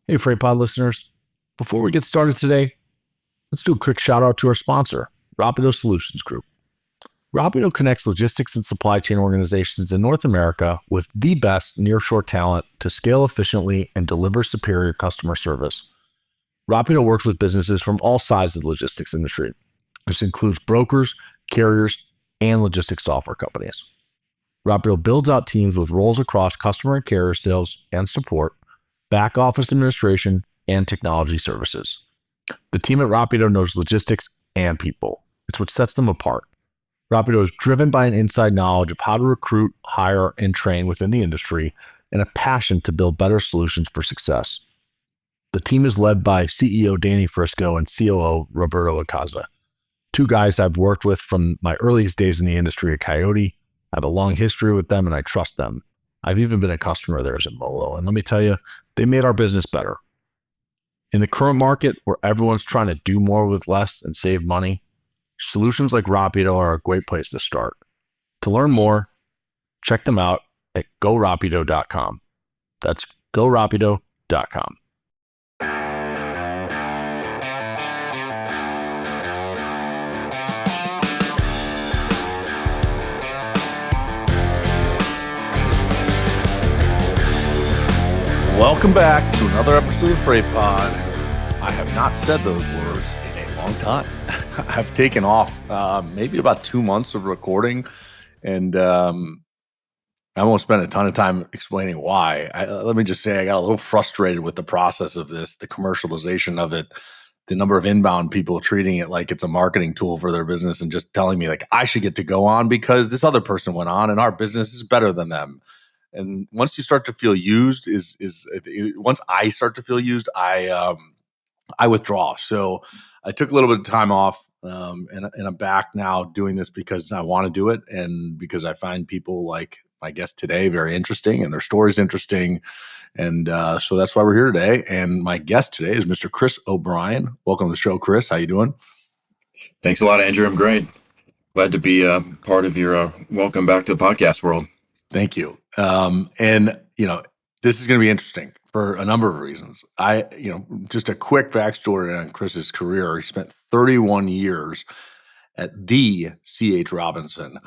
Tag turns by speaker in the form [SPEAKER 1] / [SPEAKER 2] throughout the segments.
[SPEAKER 1] Hey, Freight Pod listeners. Before we get started today, let's do a quick shout out to our sponsor, Rapido Solutions Group. Rapido connects logistics and supply chain organizations in North America with the best nearshore talent to scale efficiently and deliver superior customer service. Rapido works with businesses from all sides of the logistics industry. This includes brokers, carriers, and logistics software companies. Rapido builds out teams with roles across customer and carrier sales and support, back office administration, and technology services. The team at Rapido knows logistics and people. It's what sets them apart. Rapido is driven by an inside knowledge of how to recruit, hire, and train within the industry, and a passion to build better solutions for success. The team is led by CEO Danny Frisco and COO Roberto Acaza, two guys I've worked with from my earliest days in the industry at Coyote. I have a long history with them and I trust them. I've even been a customer of theirs at Molo, and let me tell you, they made our business better. In the current market where everyone's trying to do more with less and save money, solutions like Rapido are a great place to start. To learn more, check them out at gorapido.com. That's gorapido.com. Welcome back to another episode of Freight Pod. I have not said those words in a long time. I've taken off maybe about 2 months of recording, and I won't spend a ton of time explaining why. Let me just say I got a little frustrated with the process of this, the commercialization of it, the number of inbound people treating it like it's a marketing tool for their business and just telling me like I should get to go on because this other person went on and our business is better than them. And once you start to feel used, once I start to feel used, I withdraw. So I took a little bit of time off, and I'm back now doing this because I want to do it, and because I find people like my guest today very interesting, and their stories interesting, and so that's why we're here today. And my guest today is Mr. Chris O'Brien. Welcome to the show, Chris. How you doing?
[SPEAKER 2] Thanks a lot, Andrew. I'm great. Glad to be part of your welcome back to the podcast world.
[SPEAKER 1] Thank you. And this is going to be interesting for a number of reasons. Just a quick backstory on Chris's career. He spent 31 years at the C.H. Robinson,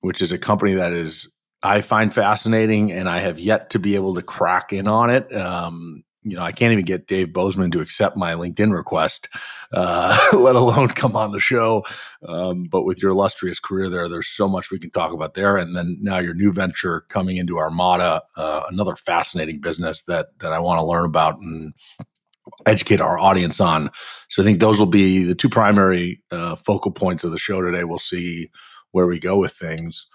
[SPEAKER 1] which is a company that I find fascinating, and I have yet to be able to crack in on it. I can't even get Dave Bozeman to accept my LinkedIn request, let alone come on the show. But with your illustrious career there's so much we can talk about there. And then now your new venture coming into Armada, another fascinating business that I want to learn about and educate our audience on. So I think those will be the two primary focal points of the show today. We'll see where we go with things.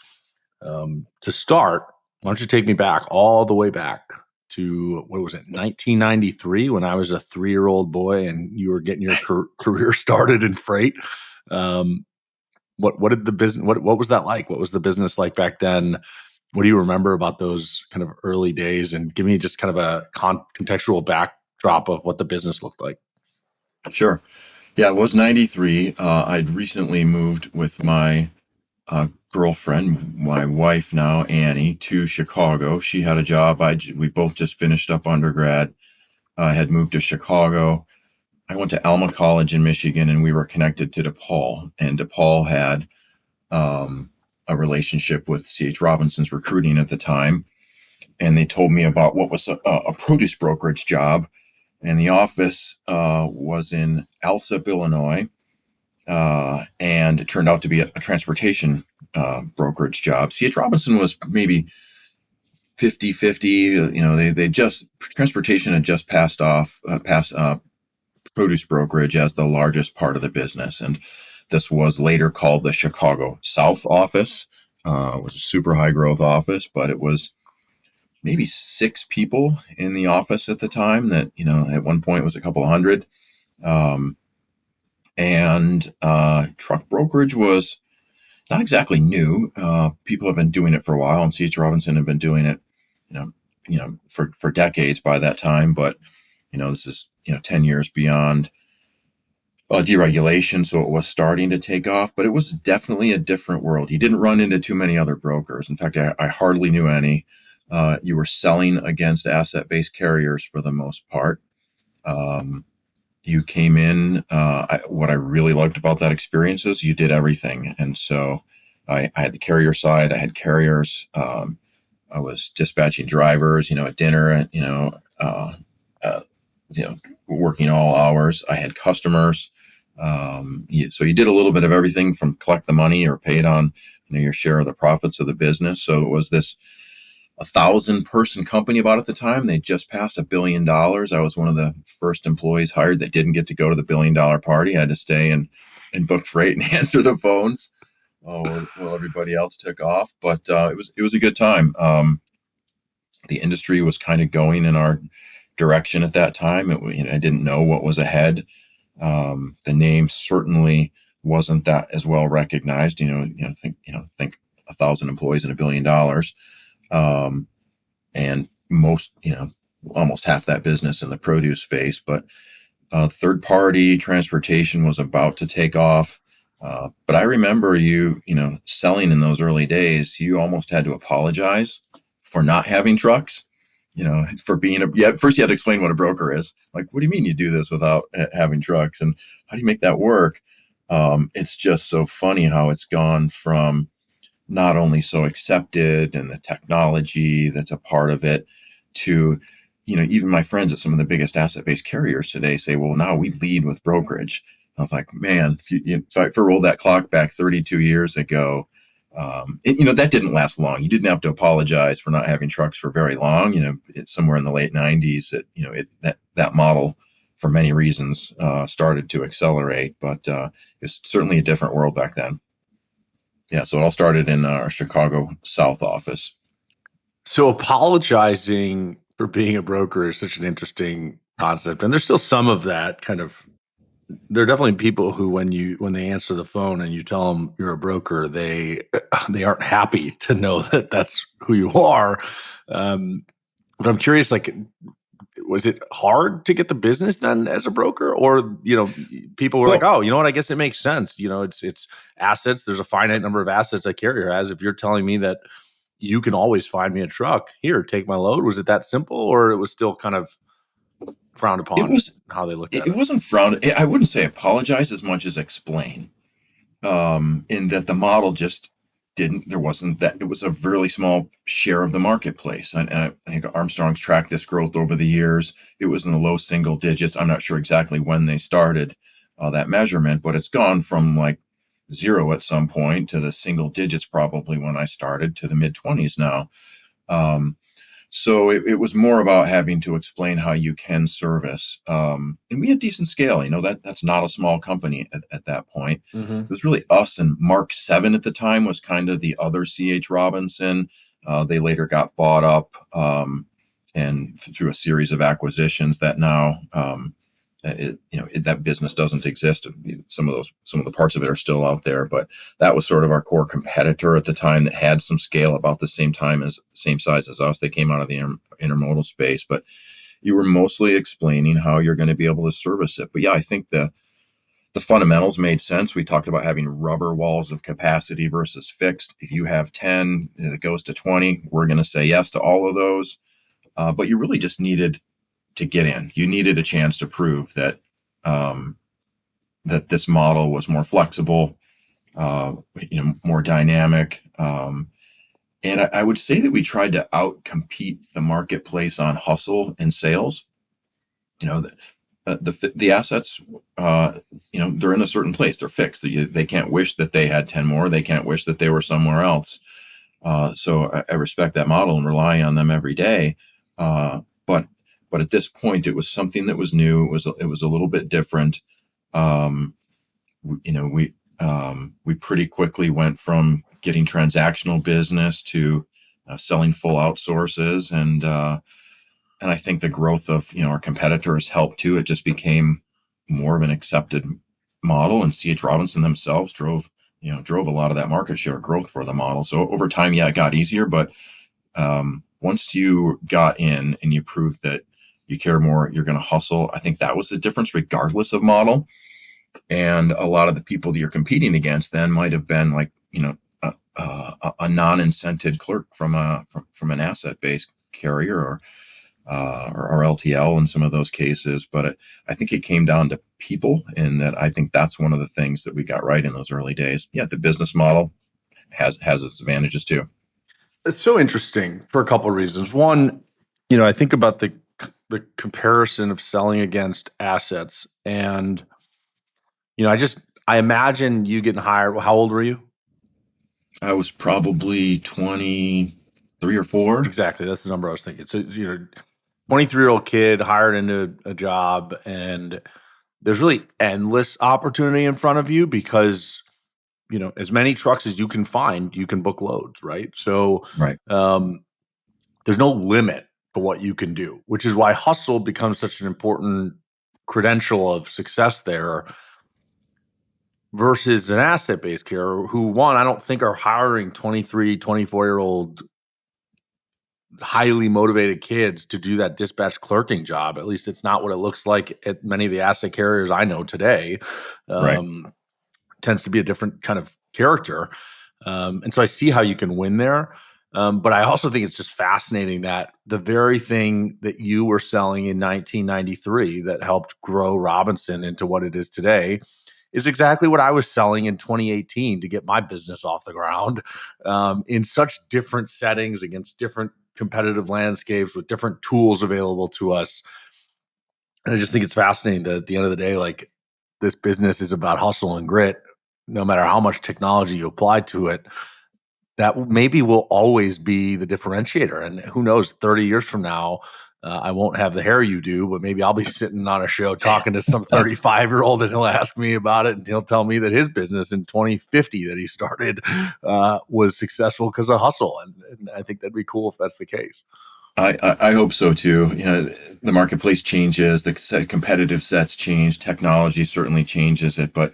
[SPEAKER 1] To start, why don't you take me back, all the way back to, 1993, when I was a 3-year-old boy and you were getting your career started in freight. What did the business, what was that like? What was the business like back then? What do you remember about those kind of early days? And give me just kind of a contextual backdrop of what the business looked like.
[SPEAKER 2] Sure. Yeah, it was 93. I'd recently moved with my girlfriend, my wife now, Annie, to Chicago. She had a job. We both just finished up undergrad. I had moved to Chicago. I went to Alma College in Michigan, and we were connected to DePaul. And DePaul had a relationship with C.H. Robinson's recruiting at the time. And they told me about what was a produce brokerage job. And the office was in Alsip, Illinois. And it turned out to be a transportation brokerage job. C.H. Robinson was maybe 50-50. Transportation had just passed produce brokerage as the largest part of the business. And this was later called the Chicago South office. It was a super high growth office, but it was maybe 6 people in the office at the time. That, at one point was a couple of hundred. And truck brokerage was not exactly new. People have been doing it for a while, and C.H. Robinson had been doing it, for decades by that time. But this is 10 years beyond deregulation, so it was starting to take off. But it was definitely a different world. You didn't run into too many other brokers. In fact, I hardly knew any. You were selling against asset-based carriers for the most part. You came in. What I really liked about that experience is you did everything, and so I had the carrier side. I had carriers. I was dispatching drivers, at dinner, and uh, you know, working all hours. I had customers. So you did a little bit of everything from collect the money or paid on, your share of the profits of the business. So it was this 1,000-person company about at the time. They just passed $1 billion. I was one of the first employees hired that didn't get to go to the $1 billion party. I had to stay and book freight and answer the phones while everybody else took off. But it was a good time. The industry was kind of going in our direction at that time. I didn't know what was ahead. The name certainly wasn't that as well recognized. Think 1,000 employees and $1 billion, and almost half that business in the produce space. But third party transportation was about to take off. But I remember selling in those early days. You almost had to apologize for not having trucks. For being first you had to explain what a broker is. Like, what do you mean you do this without having trucks, and how do you make that work? It's just so funny how it's gone from not only so accepted and the technology that's a part of it to, even my friends at some of the biggest asset-based carriers today say, well, now we lead with brokerage. I was like, man, if I rolled that clock back 32 years ago, that didn't last long. You didn't have to apologize for not having trucks for very long. It's somewhere in the late 90s that model, for many reasons, started to accelerate, but it's certainly a different world back then. Yeah, so it all started in our Chicago South office.
[SPEAKER 1] So apologizing for being a broker is such an interesting concept, and there's still some of that kind of. There are definitely people who, when they answer the phone and you tell them you're a broker, they aren't happy to know that that's who you are. But I'm curious, like, was it hard to get the business then as a broker, or people were like,
[SPEAKER 2] Well,
[SPEAKER 1] oh, you know what? I guess it makes sense. It's assets. There's a finite number of assets a carrier has. If you're telling me that you can always find me a truck, here, take my load. Was it that simple, or it was still kind of frowned
[SPEAKER 2] it
[SPEAKER 1] upon
[SPEAKER 2] was
[SPEAKER 1] how they looked at
[SPEAKER 2] it
[SPEAKER 1] it?
[SPEAKER 2] wasn't frowned. I wouldn't say apologize as much as explain. In that the model just didn't. There wasn't that. It was a really small share of the marketplace, and I think Armstrong's tracked this growth over the years. It was in the low single digits. I'm not sure exactly when they started that measurement, but it's gone from like zero at some point to the single digits probably when I started, to the mid 20s now. Um, So it was more about having to explain how you can service. And we had decent scale. That's not a small company at that point.
[SPEAKER 1] Hmm.
[SPEAKER 2] It was really us and Mark 7 at the time was kind of the other C.H. Robinson. They later got bought up, and through a series of acquisitions that now that business doesn't exist. Some of the parts of it are still out there, but that was sort of our core competitor at the time that had some scale about the same size as us. They came out of the intermodal space, but you were mostly explaining how you're going to be able to service it. But yeah, I think the fundamentals made sense. We talked about having rubber walls of capacity versus fixed. If you have 10 that goes to 20, we're going to say yes to all of those. But you really just needed to get in. You needed a chance to prove um, that this model was more flexible, more dynamic. And I would say that we tried to outcompete the marketplace on hustle and sales. The assets, they're in a certain place. They're fixed. They can't wish that they had 10 more. They can't wish that they were somewhere else. So I respect that model and rely on them every day. But at this point, it was something that was new. It was a little bit different. Um, we pretty quickly went from getting transactional business to selling full outsources, and I think the growth of our competitors helped too. It just became more of an accepted model, and C.H. Robinson themselves drove a lot of that market share growth for the model. So over time, yeah, it got easier, but once you got in and you proved that you care more, you're going to hustle. I think that was the difference, regardless of model. And a lot of the people that you're competing against then might have been like a non-incented clerk from an asset-based carrier or LTL in some of those cases. But I think it came down to people, and that I think that's one of the things that we got right in those early days. Yeah, the business model has its advantages too.
[SPEAKER 1] It's so interesting for a couple of reasons. One, I think about the comparison of selling against assets, and I imagine you getting hired. How old were you?
[SPEAKER 2] I was probably 23 or 4.
[SPEAKER 1] Exactly, that's the number I was thinking. So 23-year-old kid hired into a job, and there's really endless opportunity in front of you because as many trucks as you can find, you can book loads, right? So
[SPEAKER 2] Right.
[SPEAKER 1] um, there's no limit to what you can do, which is why hustle becomes such an important credential of success there versus an asset-based carrier who, one, I don't think are hiring 23, 24-year-old highly motivated kids to do that dispatch clerking job. At least it's not what it looks like at many of the asset carriers I know today.
[SPEAKER 2] Right.
[SPEAKER 1] Um, Tends to be a different kind of character. And so I see how you can win there. But I also think it's just fascinating that the very thing that you were selling in 1993 that helped grow Robinson into what it is today is exactly what I was selling in 2018 to get my business off the ground, in such different settings against different competitive landscapes with different tools available to us. And I just think it's fascinating that at the end of the day, like, this business is about hustle and grit, no matter how much technology you apply to it. That maybe will always be the differentiator. And who knows, 30 years from now, I won't have the hair you do, but maybe I'll be sitting on a show talking to some 35-year-old and he'll ask me about it and he'll tell me that his business in 2050 that he started was successful because of hustle. And I think that'd be cool if that's the case.
[SPEAKER 2] I hope so too. The marketplace changes, competitive sets change, technology certainly changes it. But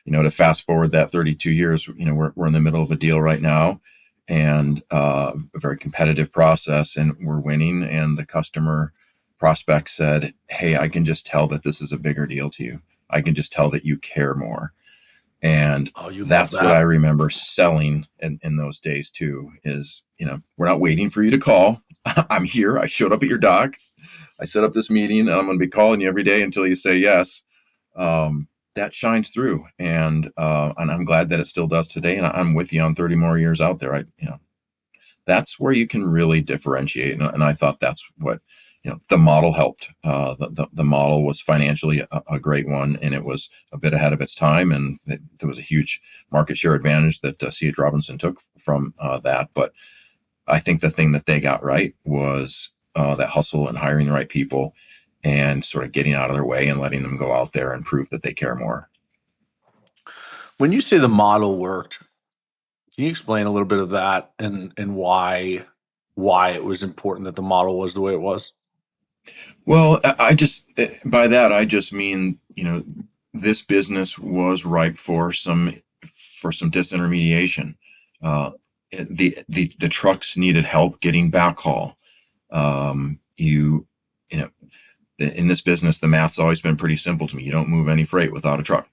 [SPEAKER 2] to fast forward that 32 years, we're in the middle of a deal right now, and a very competitive process, and we're winning. And the customer prospect said, "Hey, I can just tell that this is a bigger deal to you. I can just tell that you care more." And
[SPEAKER 1] Oh, you love
[SPEAKER 2] that's what I
[SPEAKER 1] that.
[SPEAKER 2] remember selling in those days too, is, we're not waiting for you to call. I'm here. I showed up at your dock. I set up this meeting, and I'm going to be calling you every day until you say yes. That shines through. And I'm glad that it still does today. And I'm with you on 30 more years out there. That's where you can really differentiate. And I thought that's what, the model helped. The model was financially a great one, and it was a bit ahead of its time. And there was a huge market share advantage that C.H. Robinson took from that. But I think the thing that they got right was that hustle and hiring the right people and sort of getting out of their way and letting them go out there and prove that they care more.
[SPEAKER 1] When you say the model worked, can you explain a little bit of that and why it was important that the model was the way it was?
[SPEAKER 2] Well, I just, by that, I just mean, this business was ripe for some disintermediation. Uh, the trucks needed help getting backhaul. You know, in this business, the math's always been pretty simple to me. You don't move any freight without a truck.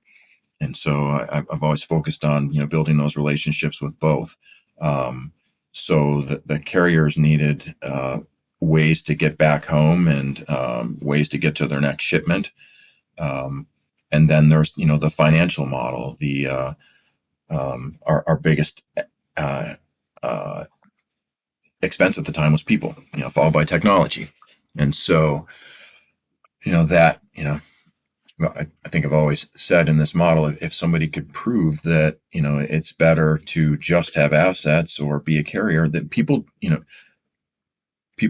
[SPEAKER 2] And so I've always focused on, building those relationships with both. Um, so the carriers needed ways to get back home, and ways to get to their next shipment. Um, and then there's, the financial model. Our biggest uh, uh, expense at the time was people, followed by technology. And so, that, well, I think I've always said in this model, if somebody could prove that, it's better to just have assets or be a carrier, that people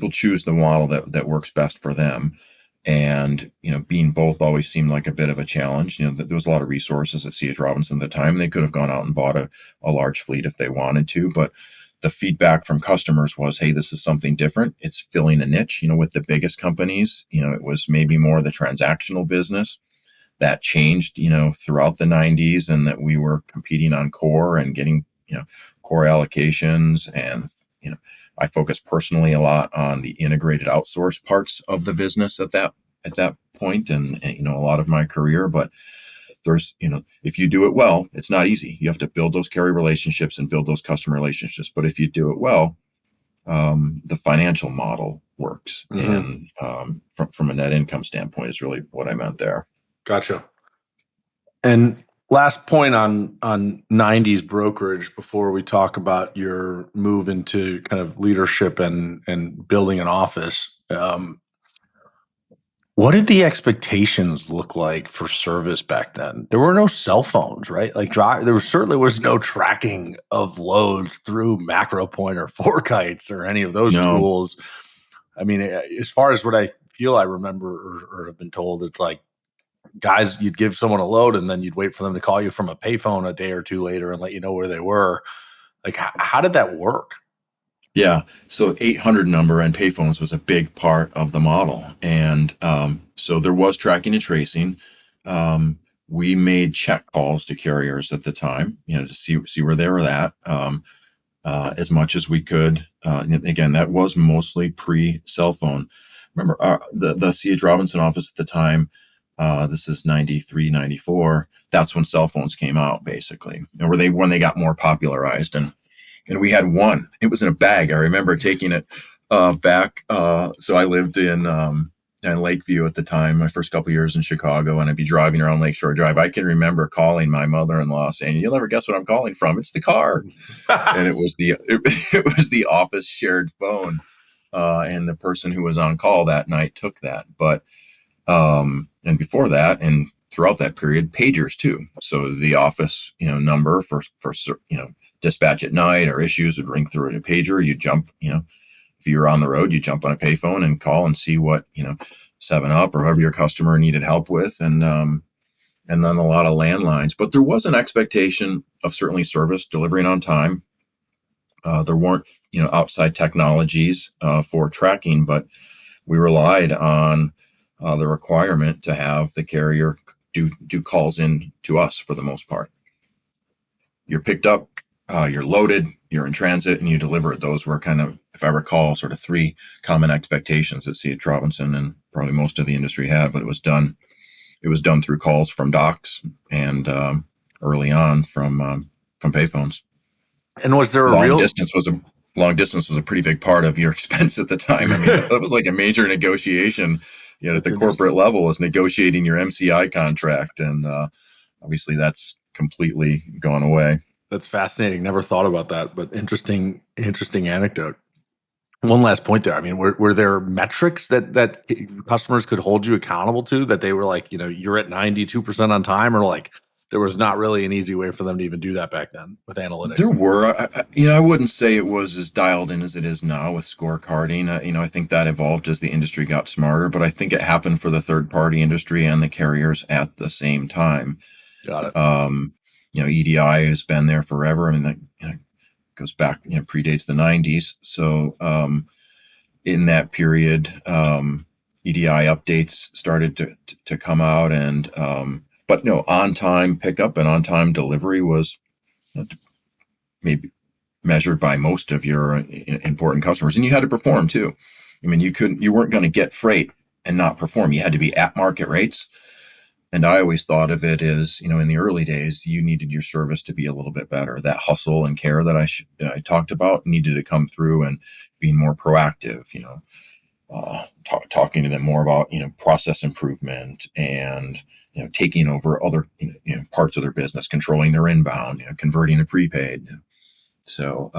[SPEAKER 2] choose the model that works best for them. And, being both always seemed like a bit of a challenge. There was a lot of resources at C.H. Robinson at the time. They could have gone out and bought a large fleet if they wanted to, but the feedback from customers was, hey, this is something different. It's filling a niche. With the biggest companies, it was maybe more the transactional business that changed, throughout the 90s, and that we were competing on core and getting, core allocations. And, I focused personally a lot on the integrated outsource parts of the business at that point, and a lot of my career. But there's, if you do it well, it's not easy. You have to build those carrier relationships and build those customer relationships. But if you do it well, the financial model works. And from a net income standpoint is really what I meant there.
[SPEAKER 3] Gotcha. And last point on 90s brokerage before we talk about your move into kind of leadership and building an office. What did the expectations look like for service back then? There were no cell phones, right? Like there certainly was no tracking of loads through MacroPoint or Forkites or any of those
[SPEAKER 2] No.
[SPEAKER 3] tools. I mean, as far as what I feel I remember or have been told, it's like guys, you'd give someone a load and then you'd wait for them to call you from a payphone a day or two later and let you know where they were. Like, how did that work?
[SPEAKER 2] Yeah. So 800 number and payphones was a big part of the model. And so there was tracking and tracing. We made check calls to carriers at the time, to see where they were at, as much as we could. Again, that was mostly pre-cell phone. Remember, the C.H. Robinson office at the time, this is 93, 94. That's when cell phones came out, basically, when they got more popularized. And we had one. It was in a bag. I remember taking it back. So I lived in Lakeview at the time, my first couple of years in Chicago, and I'd be driving around Lakeshore Drive. I can remember calling my mother-in-law saying, "You'll never guess what I'm calling from. It's the car." And it was the office shared phone. And the person who was on call that night took that. But and before that, and throughout that period, pagers too. So the office, number for dispatch at night or issues would ring through a pager. You jump, if you're on the road, you jump on a payphone and call and see what 7-Up or whoever your customer needed help with, and then a lot of landlines. But there was an expectation of certainly service, delivering on time. There weren't outside technologies for tracking, but we relied on the requirement to have the carrier do calls in to us for the most part. You're picked up, you're loaded, you're in transit, and you deliver it. Those were kind of, if I recall, sort of three common expectations that C.H. Robinson and probably most of the industry had. But it was done through calls from docks and early on from payphones.
[SPEAKER 3] And was there
[SPEAKER 2] Long distance was a pretty big part of your expense at the time. I mean, that was like a major negotiation, at the corporate level, is negotiating your MCI contract. And obviously that's completely gone away.
[SPEAKER 3] That's fascinating. Never thought about that, but interesting anecdote. One last point there. I mean, were there metrics that customers could hold you accountable to, that they were like, you're at 92% on time, or like there was not really an easy way for them to even do that back then with analytics?
[SPEAKER 2] There were, I wouldn't say it was as dialed in as it is now with scorecarding. I think that evolved as the industry got smarter, but I think it happened for the third party industry and the carriers at the same time.
[SPEAKER 3] Got it.
[SPEAKER 2] EDI has been there forever. I mean, that goes back, predates the 90s. So in that period, EDI updates started to come out, and but no, on time pickup and on time delivery was maybe measured by most of your important customers, and you had to perform too. I mean, you weren't going to get freight and not perform. You had to be at market rates. And I always thought of it as, in the early days, you needed your service to be a little bit better. That hustle and care that I talked about needed to come through, and being more proactive, talking to them more about, process improvement, and, taking over other, parts of their business, controlling their inbound, converting to prepaid. So,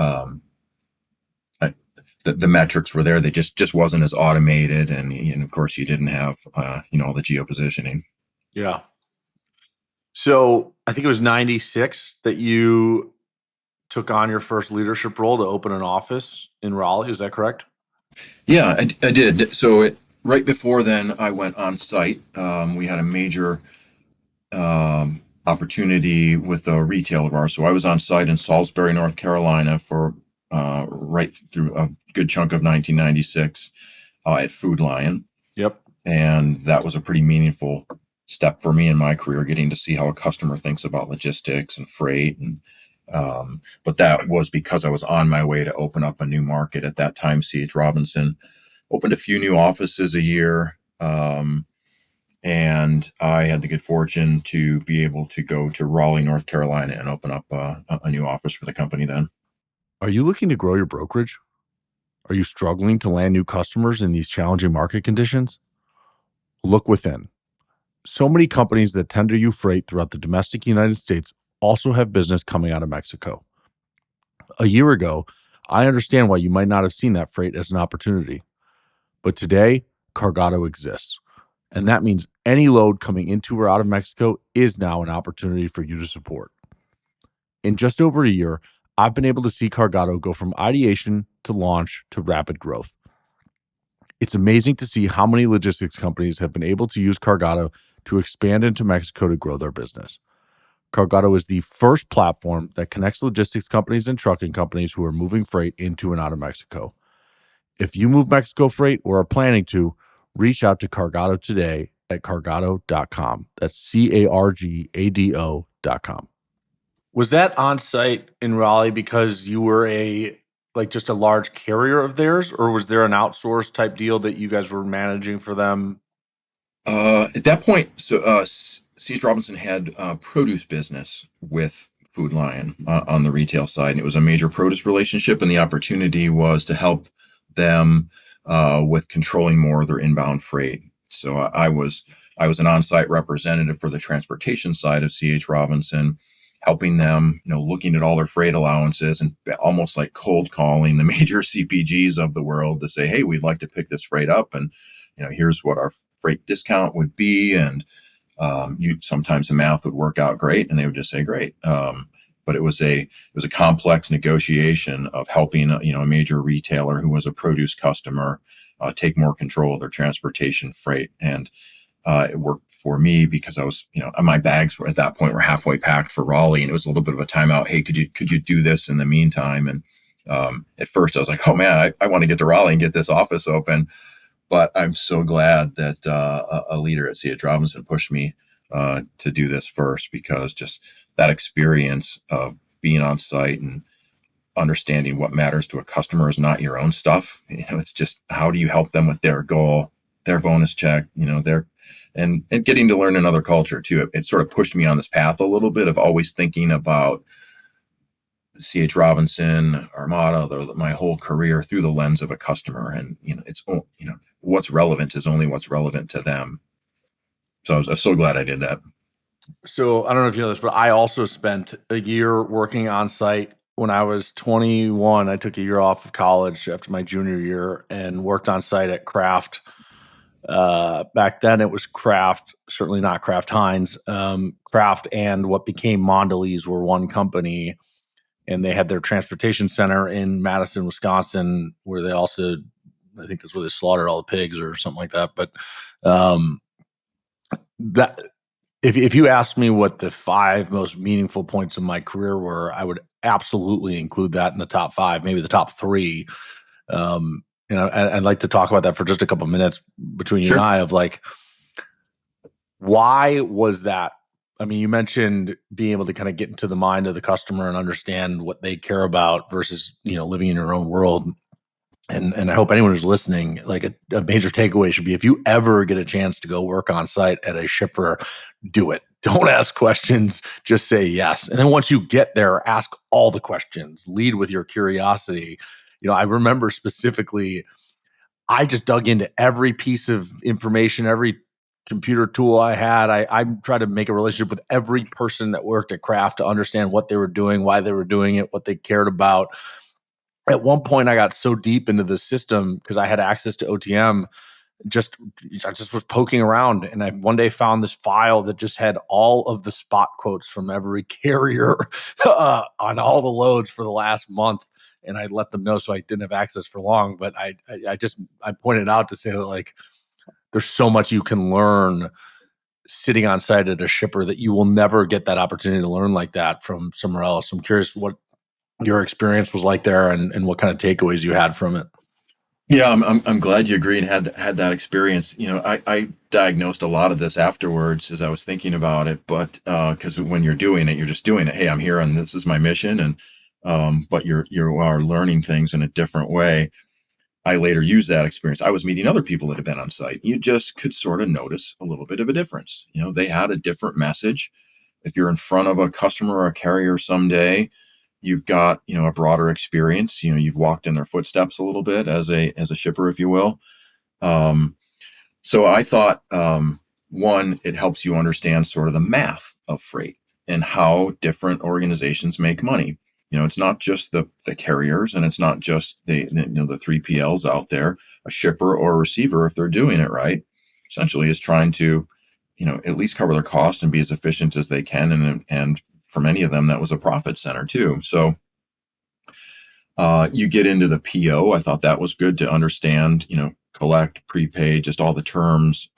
[SPEAKER 2] the metrics were there. They just wasn't as automated. And of course you didn't have, all the geo-positioning.
[SPEAKER 3] Yeah. So I think it was 96 that you took on your first leadership role to open an office in Raleigh. Is that correct?
[SPEAKER 2] Yeah, I did. So right before then, I went on site. We had a major opportunity with a retailer of ours. So I was on site in Salisbury, North Carolina for right through a good chunk of 1996 at Food Lion.
[SPEAKER 3] Yep.
[SPEAKER 2] And that was a pretty meaningful step for me in my career, getting to see how a customer thinks about logistics and freight. And but that was because I was on my way to open up a new market. At that time, C.H. Robinson opened a few new offices a year. and I had the good fortune to be able to go to Raleigh, North Carolina, and open up a new office for the company then.
[SPEAKER 3] Are you looking to grow your brokerage? Are you struggling to land new customers in these challenging market conditions? Look within. So many companies that tender you freight throughout the domestic United States also have business coming out of Mexico. A year ago, I understand why you might not have seen that freight as an opportunity. But today, Cargado exists. And that means any load coming into or out of Mexico is now an opportunity for you to support. In just over a year, I've been able to see Cargado go from ideation to launch to rapid growth. It's amazing to see how many logistics companies have been able to use Cargado to expand into Mexico to grow their business. Cargado is the first platform that connects logistics companies and trucking companies who are moving freight into and out of Mexico. If you move Mexico freight or are planning to, reach out to Cargado today at cargado.com. That's CARGADO.com. Was that on site in Raleigh because you were just a large carrier of theirs, or was there an outsourced type deal that you guys were managing for them?
[SPEAKER 2] At that point, C.H. Robinson had produce business with Food Lion on the retail side, and it was a major produce relationship, and the opportunity was to help them with controlling more of their inbound freight. So I was an on-site representative for the transportation side of C.H. Robinson, helping them, looking at all their freight allowances and almost like cold calling the major CPGs of the world to say, hey, we'd like to pick this freight up, and here's what our freight discount would be. And sometimes the math would work out great, and they would just say great. But it was a complex negotiation of helping a major retailer who was a produce customer take more control of their transportation freight. And it worked for me because I was, my bags were at that point were halfway packed for Raleigh, and it was a little bit of a timeout. Hey, could you do this in the meantime? And at first I was like, oh man, I want to get to Raleigh and get this office open. But I'm so glad that a leader at C.H. Robinson pushed me to do this first, because just that experience of being on site and understanding what matters to a customer is not your own stuff. It's just how do you help them with their goal, their bonus check, their and getting to learn another culture too. It sort of pushed me on this path a little bit of always thinking about C.H. Robinson, Armada, my whole career through the lens of a customer. And, what's relevant is only what's relevant to them. So I was so glad I did that.
[SPEAKER 3] So I don't know if you know this, but I also spent a year working on site when I was 21. I took a year off of college after my junior year and worked on site at Kraft. Back then it was Kraft, certainly not Kraft Heinz. Kraft and what became Mondelez were one company, and they had their transportation center in Madison, Wisconsin, where they also, I think that's where they slaughtered all the pigs or something like that. But that if you asked me what the 5 most meaningful points of my career were, I would absolutely include that in the top 5, maybe the top 3. I'd like to talk about that for just a couple of minutes between you
[SPEAKER 2] Sure.
[SPEAKER 3] and I, of like, why was that? I mean, you mentioned being able to kind of get into the mind of the customer and understand what they care about versus, living in your own world. And I hope anyone who's listening, like a major takeaway should be, if you ever get a chance to go work on site at a shipper, do it. Don't ask questions, just say yes. And then once you get there, ask all the questions, lead with your curiosity. I remember specifically, I just dug into every piece of information, every computer tool I had. I tried to make a relationship with every person that worked at Kraft to understand what they were doing, why they were doing it, what they cared about. At one point, I got so deep into the system because I had access to OTM. I just was poking around, and I one day found this file that just had all of the spot quotes from every carrier on all the loads for the last month. And I let them know, so I didn't have access for long. But I pointed out to say that, like, there's so much you can learn sitting on site at a shipper that you will never get that opportunity to learn like that from somewhere else. I'm curious what your experience was like there, and what kind of takeaways you had from it.
[SPEAKER 2] Yeah, I'm glad you agree and had that experience. I diagnosed a lot of this afterwards as I was thinking about it, but because when you're doing it, you're just doing it. Hey, I'm here and this is my mission, and but you are learning things in a different way. I later used that experience. I was meeting other people that had been on site. You just could sort of notice a little bit of a difference. They had a different message. If you're in front of a customer or a carrier someday, you've got, a broader experience. You've walked in their footsteps a little bit as a shipper, if you will. So I thought, one, it helps you understand sort of the math of freight and how different organizations make money. It's not just the carriers, and it's not just the 3PLs out there. A shipper or a receiver, if they're doing it right, essentially is trying to, at least cover their cost and be as efficient as they can. And for many of them, that was a profit center too. So you get into the PO. I thought that was good to understand, collect, prepaid, just all the terms.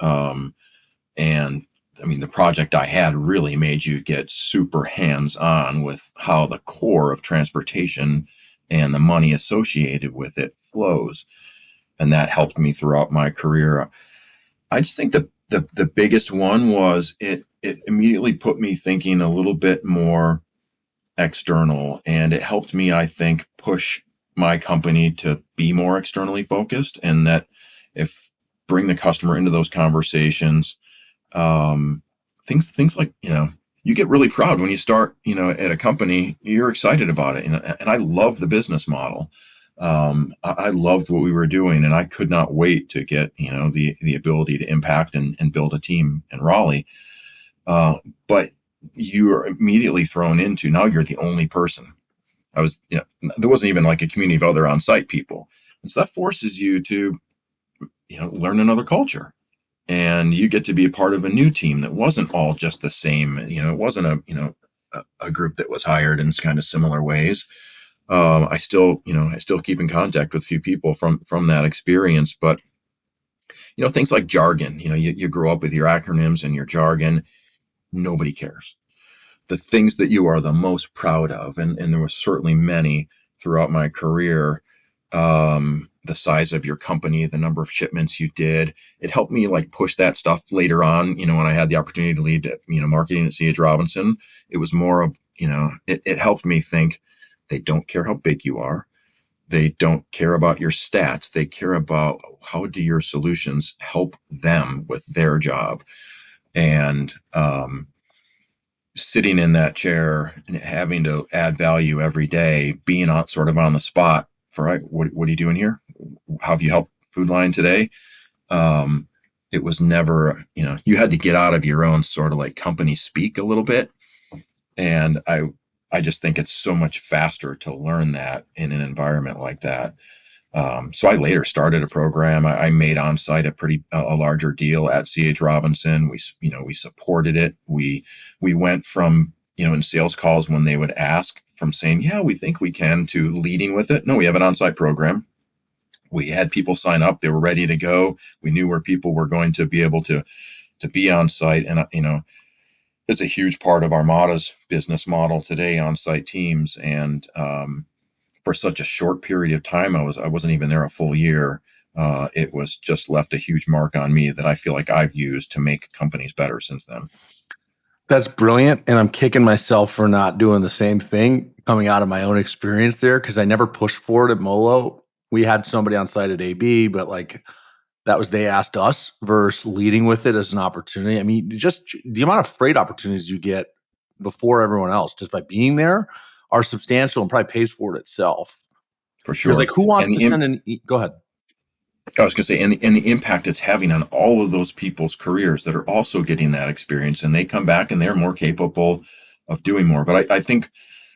[SPEAKER 2] And I mean, the project I had really made you get super hands-on with how the core of transportation and the money associated with it flows. And that helped me throughout my career. I just think the biggest one was it immediately put me thinking a little bit more external, and it helped me, I think, push my company to be more externally focused, and that if bring the customer into those conversations. Things like, you get really proud when you start, at a company. You're excited about it, and I love the business model. I loved what we were doing, and I could not wait to get, the ability to impact and build a team in Raleigh. But you are immediately thrown into, now you're the only person. There wasn't even like a community of other on-site people. And so that forces you to, learn another culture. And you get to be a part of a new team that wasn't all just the same. It wasn't a group that was hired in kind of similar ways. I still keep in contact with a few people from that experience, but things like jargon. You grow up with your acronyms and your jargon. Nobody cares. The things that you are the most proud of, and there were certainly many throughout my career. The size of your company, the number of shipments you did, it helped me like push that stuff later on. When I had the opportunity to lead, marketing at C.H. Robinson, it was more of, it helped me think they don't care how big you are. They don't care about your stats. They care about how do your solutions help them with their job. And, sitting in that chair and having to add value every day, being on sort of on the spot for, right, what are you doing here? How have you helped Food Line today? It was never, you had to get out of your own sort of like company speak a little bit. And I just think it's so much faster to learn that in an environment like that. So I later started a program. I made on-site a larger deal at C.H. Robinson. We supported it. We went from, in sales calls when they would ask, from saying, yeah, we think we can, to leading with it. No, we have an on-site program. We had people sign up. They were ready to go. We knew where people were going to be able to be on site. And, it's a huge part of Armada's business model today, on-site teams. And, for such a short period of time, I wasn't even there a full year. It was just left a huge mark on me that I feel like I've used to make companies better since then.
[SPEAKER 3] That's brilliant. And I'm kicking myself for not doing the same thing coming out of my own experience there, because I never pushed for it at Molo. We had somebody on site at AB, but like that was, they asked us versus leading with it as an opportunity. I mean, just the amount of freight opportunities you get before everyone else just by being there are substantial and probably pays for it itself.
[SPEAKER 2] For
[SPEAKER 3] Because
[SPEAKER 2] sure.
[SPEAKER 3] like, who wants
[SPEAKER 2] And
[SPEAKER 3] to send go ahead.
[SPEAKER 2] I was going to say, and the impact it's having on all of those people's careers that are also getting that experience, and they come back and they're more capable of doing more. But I think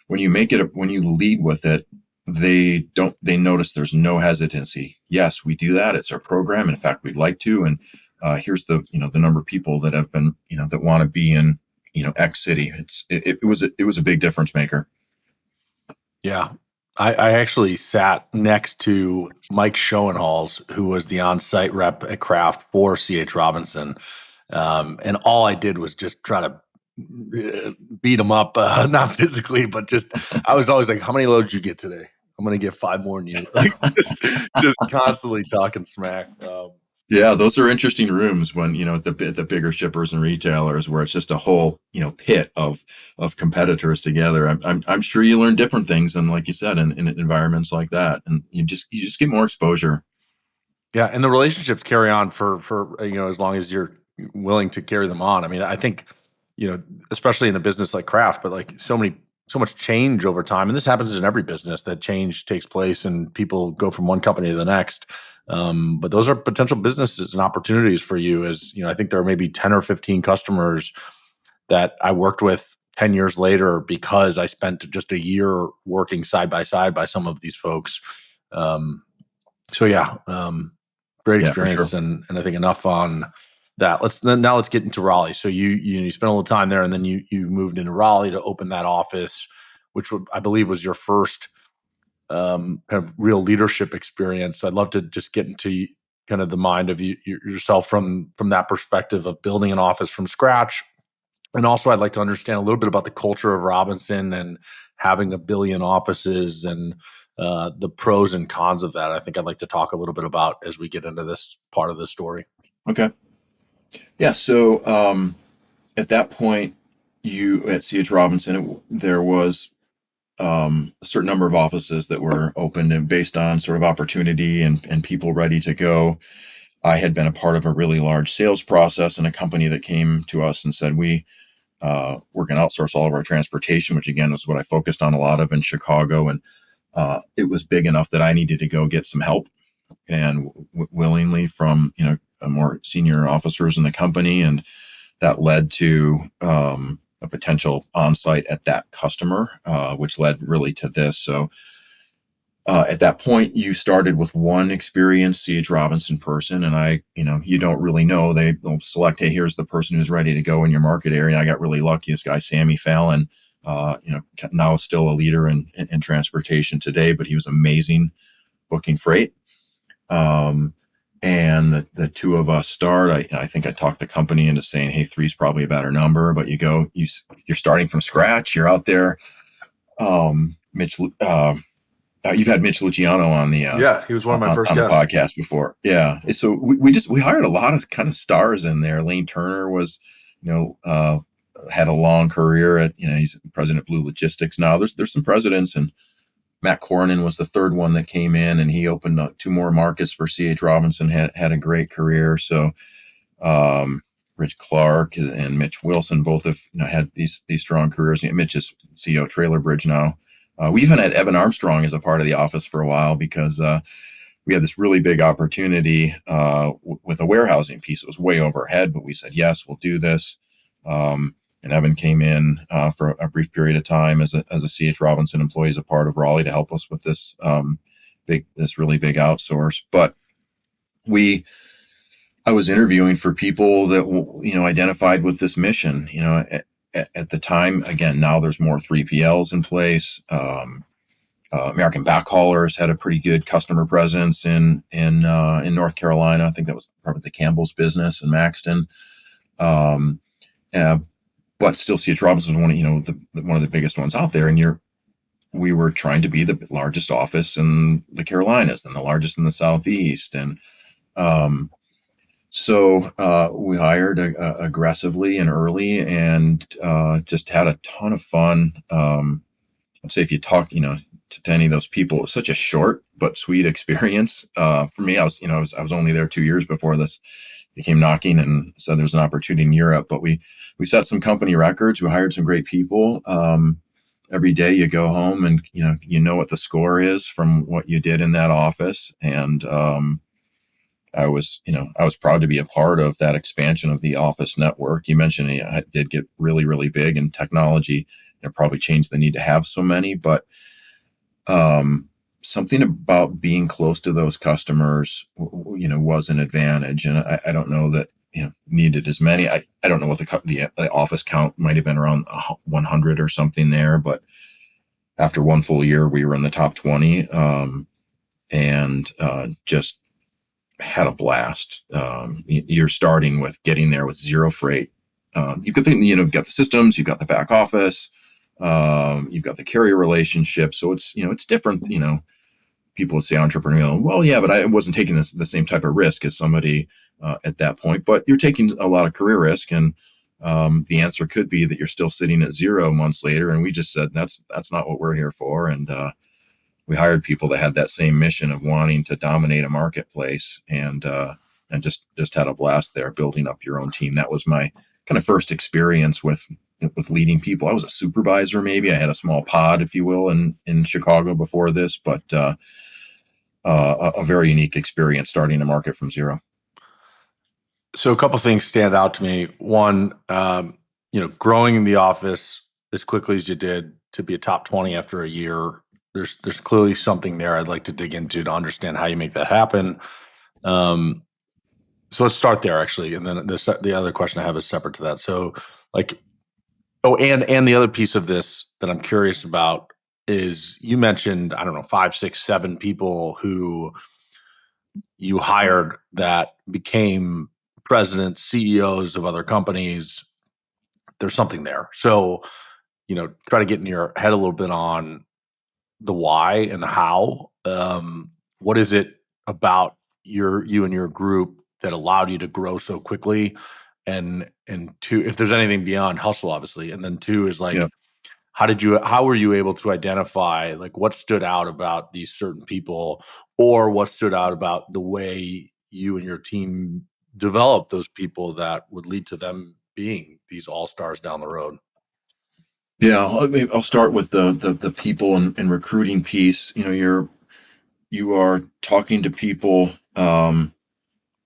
[SPEAKER 2] when you when you lead with it, they notice there's no hesitancy. Yes, we do that. It's our program. In fact, we'd like to. And here's the number of people that have been, that want to be in, X city. It was a big difference maker.
[SPEAKER 3] Yeah. I actually sat next to Mike Schoenhals, who was the on-site rep at Kraft for C.H. Robinson. And all I did was just try to beat him up, not physically, but just, I was always like, how many loads you get today? I'm going to get 5 more than you. Like just constantly talking smack.
[SPEAKER 2] Yeah, those are interesting rooms when, the bigger shippers and retailers, where it's just a whole, pit of competitors together. I'm sure you learn different things, and like you said, in environments like that, and you just get more exposure.
[SPEAKER 3] Yeah, and the relationships carry on for as long as you're willing to carry them on. I mean, I think especially in a business like craft, but like so much change over time, and this happens in every business that change takes place and people go from one company to the next. But those are potential businesses and opportunities for you. As I think there are maybe 10 or 15 customers that I worked with 10 years later because I spent just a year working side by side by some of these folks. Um, so yeah, great
[SPEAKER 2] Yeah, for sure.
[SPEAKER 3] experience, and I think enough on that. Let's get into Raleigh. So you spent a little time there, and then you moved into Raleigh to open that office, which I believe was your first kind of real leadership experience. I'd love to just get into kind of the mind of yourself from that perspective of building an office from scratch. And also, I'd like to understand a little bit about the culture of Robinson and having a billion offices and the pros and cons of that. I think I'd like to talk a little bit about as we get into this part of the story.
[SPEAKER 2] Okay. Yeah. So at that point, you at C.H. Robinson, there was a certain number of offices that were opened, and based on sort of opportunity and people ready to go. I had been a part of a really large sales process in a company that came to us and said, we're going to outsource all of our transportation, which again was what I focused on a lot of in Chicago. And it was big enough that I needed to go get some help, and willingly from more senior officers in the company, and that led to a potential on-site at that customer, which led really to this. So at that point, you started with one experienced C.H. Robinson person, and you don't really know. They'll select, hey, here's the person who's ready to go in your market area. I got really lucky. This guy, Sammy Fallon, now still a leader in transportation today, but he was amazing booking freight. And the two of us start. I think I talked the company into saying, hey, three's probably a better number, but you're starting from scratch. You're out there. Mitch, you've had Mitch Luciano on the
[SPEAKER 3] Yeah, he was one of my first
[SPEAKER 2] on the
[SPEAKER 3] guests.
[SPEAKER 2] podcast before. Yeah. So we hired a lot of kind of stars in there. Lane Turner was, had a long career at, he's president of Blue Logistics now. There's some presidents, and Matt Cornan was the third one that came in, and he opened up two more markets for C.H. Robinson, had a great career. So, Rich Clark and Mitch Wilson both have had these strong careers. Mitch is CEO of Trailer Bridge now. We even had Evan Armstrong as a part of the office for a while because we had this really big opportunity with a warehousing piece. It was way overhead, but we said, yes, we'll do this. And Evan came in for a brief period of time as a C.H. Robinson employee, as a part of Raleigh, to help us with this really big outsource. But I was interviewing for people that identified with this mission. At the time, again, now there's more 3PLs in place. American Backhaulers had a pretty good customer presence in North Carolina. I think that was part of the Campbell's business in Maxton. But still, C.H. Robinson was one of the biggest ones out there. And we were trying to be the largest office in the Carolinas and the largest in the Southeast. And so we hired aggressively and early, and just had a ton of fun. I'd say if you talk, to any of those people, it was such a short but sweet experience. For me, I was only there 2 years before this. He came knocking and said there's an opportunity in Europe, but we set some company records. We hired some great people. Every day you go home and what the score is from what you did in that office. And I was proud to be a part of that expansion of the office network. You mentioned it did get really, really big, and technology probably changed the need to have so many, but something about being close to those customers, was an advantage. And I don't know that, needed as many. I don't know what the office count might have been, around 100 or something there, but after one full year, we were in the top 20, and just had a blast. You're starting with getting there with zero freight. You could think, you've got the systems, you've got the back office, you've got the carrier relationship. So it's different. People would say entrepreneurial. Well, yeah, but I wasn't taking the same type of risk as somebody at that point. But you're taking a lot of career risk, and the answer could be that you're still sitting at 0 months later. And we just said that's not what we're here for. And we hired people that had that same mission of wanting to dominate a marketplace, and just had a blast there building up your own team. That was my kind of first experience with leading people. I was a supervisor, maybe I had a small pod, if you will, in Chicago before this, but a very unique experience starting a market from zero.
[SPEAKER 3] So a couple things stand out to me. One, growing in the office as quickly as you did to be a top 20 after a year, there's clearly something there I'd like to dig into to understand how you make that happen. So let's start there actually, and then the other question I have is separate to that. So, like, and the other piece of this that I'm curious about is you mentioned, I don't know, 5, 6, 7 people who you hired that became presidents, CEOs of other companies. There's something there. So, try to get in your head a little bit on the why and the how. What is it about you and your group that allowed you to grow so quickly? And two, if there's anything beyond hustle, obviously. And then two is like,
[SPEAKER 2] Yeah.
[SPEAKER 3] how were you able to identify like what stood out about these certain people, or what stood out about the way you and your team developed those people that would lead to them being these all-stars down the road?
[SPEAKER 2] Yeah, I'll start with the people and recruiting piece. You are talking to people.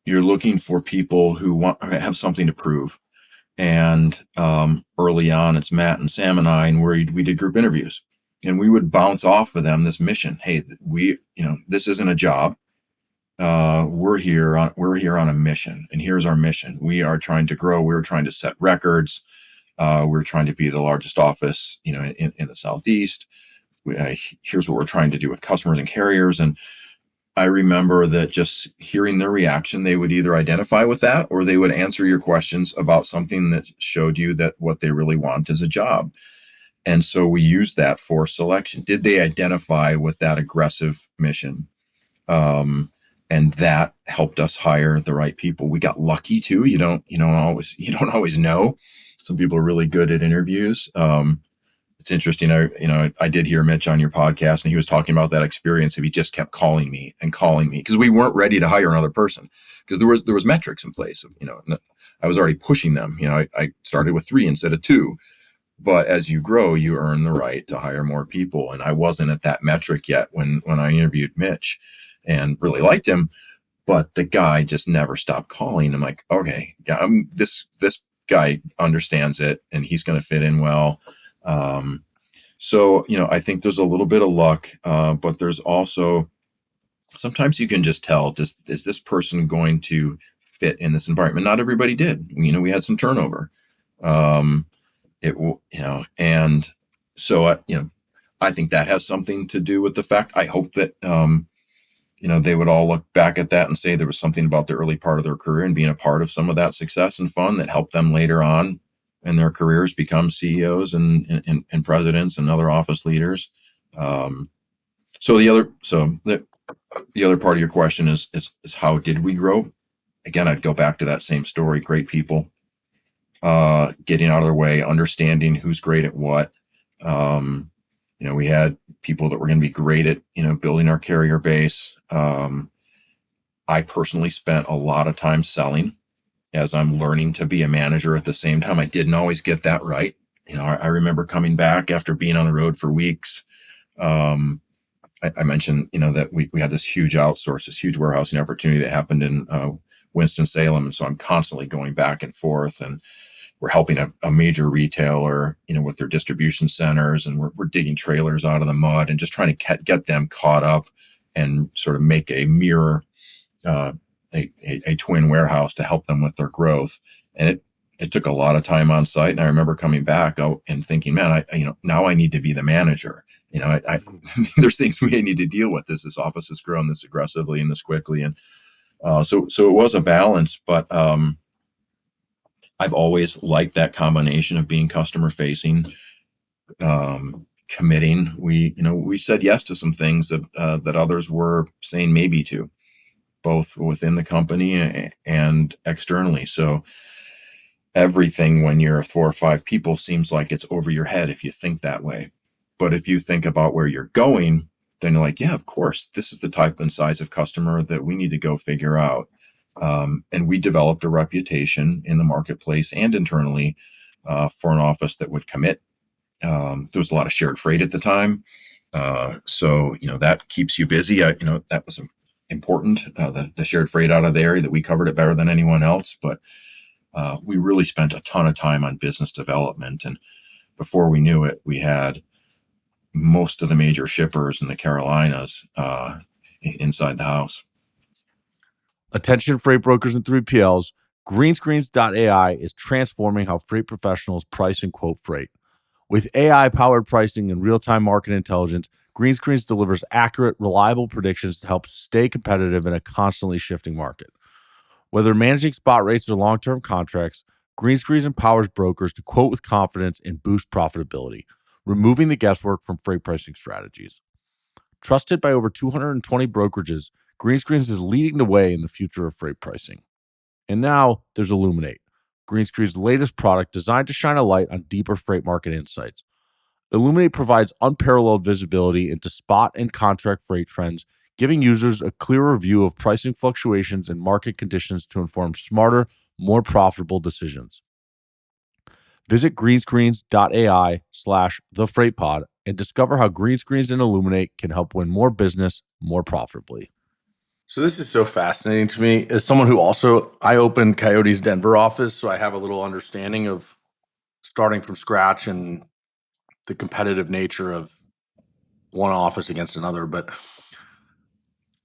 [SPEAKER 2] You're looking for people who have something to prove. And early on, it's Matt and Sam and I, and we did group interviews, and we would bounce off of them this mission. Hey, this isn't a job. We're here on a mission, and here's our mission. We are trying to grow. We're trying to set records. We're trying to be the largest office, in the Southeast. Here's what we're trying to do with customers and carriers. And I remember that just hearing their reaction, they would either identify with that or they would answer your questions about something that showed you that what they really want is a job. And so we used that for selection. Did they identify with that aggressive mission? And that helped us hire the right people. We got lucky too. You don't always know. Some people are really good at interviews. It's interesting. I did hear Mitch on your podcast, and he was talking about that experience of he just kept calling me because we weren't ready to hire another person because there was metrics in place. I was already pushing them. I started with 3 instead of 2. But as you grow, you earn the right to hire more people. And I wasn't at that metric yet when I interviewed Mitch, and really liked him. But the guy just never stopped calling. I'm like, okay, yeah, this guy understands it, and he's going to fit in well. So I think there's a little bit of luck, but there's also sometimes you can just tell, is this person going to fit in this environment? Not everybody did. We had some turnover. And so I think that has something to do with the fact. I hope that they would all look back at that and say there was something about the early part of their career and being a part of some of that success and fun that helped them later on in their careers become CEOs and presidents and other office leaders. So the other part of your question is how did we grow? Again, I'd go back to that same story. Great people, getting out of their way, understanding who's great at what. We had people that were going to be great at, building our carrier base. I personally spent a lot of time selling as I'm learning to be a manager at the same time. I didn't always get that right. I remember coming back after being on the road for weeks. I mentioned, that we had this huge warehousing opportunity that happened in Winston-Salem. And so I'm constantly going back and forth, and we're helping a major retailer, with their distribution centers, and we're digging trailers out of the mud and just trying to get them caught up and sort of make a mirror, a twin warehouse to help them with their growth. And it took a lot of time on site. And I remember coming back and thinking, man, now I need to be the manager. There's things we need to deal with as this office has grown this aggressively and this quickly. And so it was a balance, but I've always liked that combination of being customer facing, committing. We said yes to some things that others were saying maybe to, both within the company and externally. So everything when you're 4 or 5 people seems like it's over your head if you think that way. But if you think about where you're going, then you're like, yeah, of course, this is the type and size of customer that we need to go figure out. And we developed a reputation in the marketplace and internally for an office that would commit. There was a lot of shared freight at the time. So, that keeps you busy. That was important, the shared freight out of the area, that we covered it better than anyone else. But we really spent a ton of time on business development. And before we knew it, we had most of the major shippers in the Carolinas inside the house.
[SPEAKER 1] Attention freight brokers and 3PLs, Greenscreens.ai is transforming how freight professionals price and quote freight. With AI-powered pricing and real-time market intelligence, Greenscreens delivers accurate, reliable predictions to help stay competitive in a constantly shifting market. Whether managing spot rates or long-term contracts, Greenscreens empowers brokers to quote with confidence and boost profitability, removing the guesswork from freight pricing strategies. Trusted by over 220 brokerages, Greenscreens is leading the way in the future of freight pricing. And now there's Illuminate, Greenscreen's latest product designed to shine a light on deeper freight market insights. Illuminate provides unparalleled visibility into spot and contract freight trends, giving users a clearer view of pricing fluctuations and market conditions to inform smarter, more profitable decisions. Visit greenscreens.ai/thefreightpod and discover how Greenscreens and Illuminate can help win more business more profitably.
[SPEAKER 3] So this is so fascinating to me. As someone who I opened Coyote's Denver office, so I have a little understanding of starting from scratch and the competitive nature of one office against another. But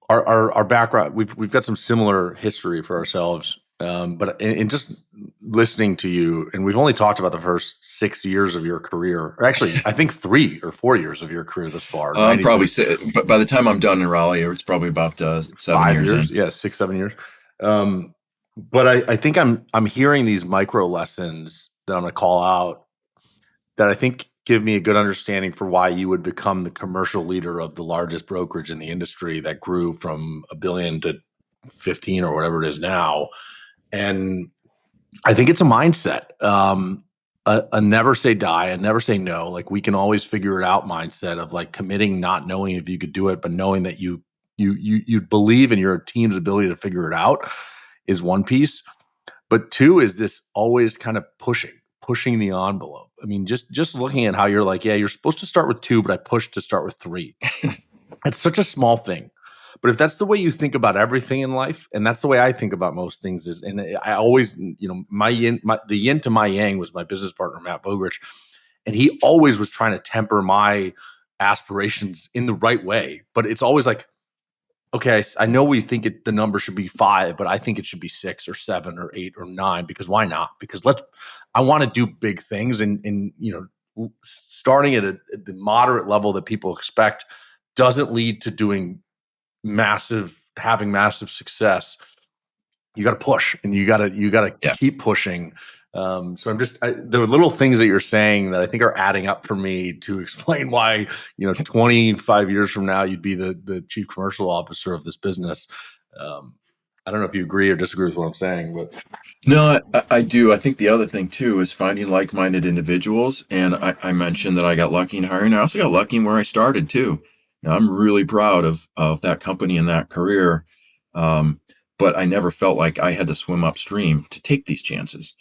[SPEAKER 3] our background, we've got some similar history for ourselves. But in just listening to you, and we've only talked about the first 6 years of your career, or actually, I think 3 or 4 years of your career thus far.
[SPEAKER 2] But by the time I'm done in Raleigh, it's probably about 7
[SPEAKER 3] 5
[SPEAKER 2] years
[SPEAKER 3] years,
[SPEAKER 2] in.
[SPEAKER 3] yeah, 6, 7 years. But I think I'm hearing these micro lessons that I'm gonna call out that I think give me a good understanding for why you would become the commercial leader of the largest brokerage in the industry that grew from a billion to 15 or whatever it is now. And I think it's a mindset. A never say die, a never say no. Like, we can always figure it out mindset of like committing, not knowing if you could do it, but knowing that you believe in your team's ability to figure it out is one piece. But two is this always kind of pushing the envelope. I mean, just looking at how you're like, yeah, you're supposed to start with 2, but I pushed to start with 3. It's such a small thing. But if that's the way you think about everything in life, and that's the way I think about most things, is, and I always, the yin to my yang was my business partner, Matt Bogrich. And he always was trying to temper my aspirations in the right way. But it's always like, okay, I know we think the number should be 5, but I think it should be 6 or 7 or 8 or 9, because why not? Because I want to do big things, and starting at the moderate level that people expect doesn't lead to having massive success. You got to push, and you got to
[SPEAKER 2] Yeah.
[SPEAKER 3] keep pushing. So the little things that you're saying that I think are adding up for me to explain why 25 years from now you'd be the chief commercial officer of this business. I don't know if you agree or disagree with what I'm saying, but
[SPEAKER 2] No, I do. I think the other thing too is finding like-minded individuals. And I mentioned that I got lucky in hiring. I also got lucky in where I started too. I'm really proud of that company and that career. But I never felt like I had to swim upstream to take these chances.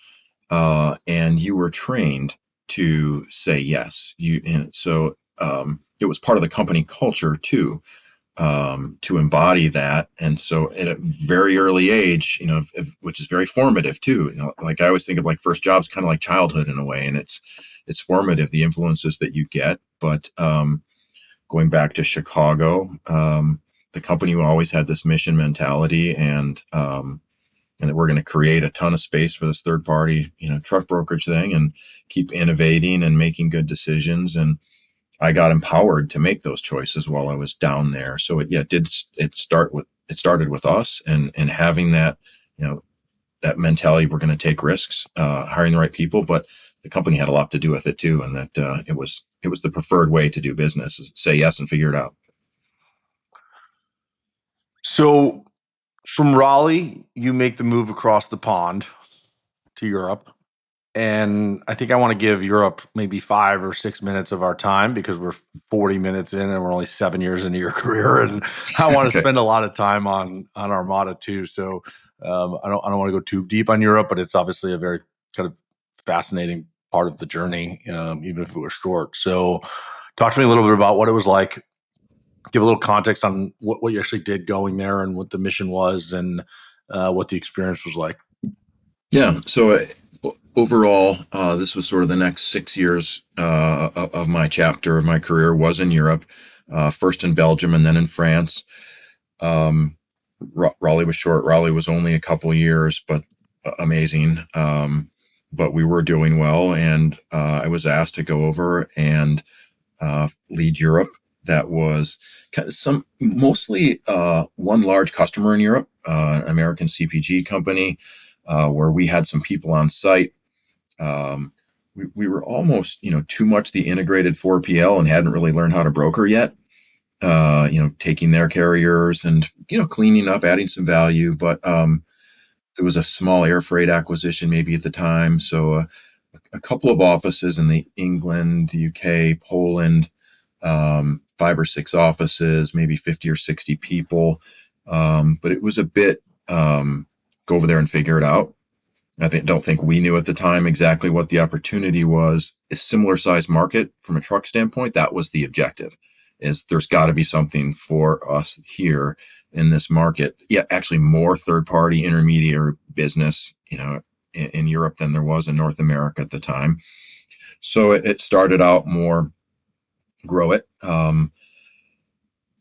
[SPEAKER 2] And you were trained to say yes. And so it was part of the company culture too, to embody that. And so at a very early age, which is very formative too, like I always think of like first jobs kind of like childhood in a way, and it's formative, the influences that you get. But going back to Chicago, the company always had this mission mentality, and that we're going to create a ton of space for this third party, truck brokerage thing, and keep innovating and making good decisions. And I got empowered to make those choices while I was down there. So it started with us, and having that, that mentality, we're going to take risks, hiring the right people, but the company had a lot to do with it too. And that it was the preferred way to do business, is say yes and figure it out.
[SPEAKER 3] so from Raleigh, you make the move across the pond to Europe. And I think I want to give Europe maybe 5 or 6 minutes of our time because we're 40 minutes in and we're only 7 years into your career. And I want to
[SPEAKER 2] Okay.
[SPEAKER 3] spend a lot of time on Armada too. So I don't want to go too deep on Europe, but it's obviously a very kind of fascinating part of the journey, even if it was short. So talk to me a little bit about what it was like. Give a little context on what you actually did going there and what the mission was and what the experience was like.
[SPEAKER 2] Yeah. So overall, this was sort of the next 6 years of my chapter of my career was in Europe, first in Belgium and then in France. Um, Raleigh was short. Raleigh was only a couple years, but amazing. But we were doing well, and I was asked to go over and lead Europe. That was kind of mostly one large customer in Europe, an American CPG company, where we had some people on site. We were almost, too much the integrated 4PL and hadn't really learned how to broker yet. Taking their carriers and, cleaning up, adding some value. But there was a small air freight acquisition maybe at the time. So a couple of offices in the England, UK, Poland, 5 or 6 offices, maybe 50 or 60 people. But it was a bit go over there and figure it out. Don't think we knew at the time exactly what the opportunity was. A similar size market from a truck standpoint, that was the objective. Is there's got to be something for us here in this market. Yeah, actually more third-party intermediary business, in Europe than there was in North America at the time. So it started out more grow it.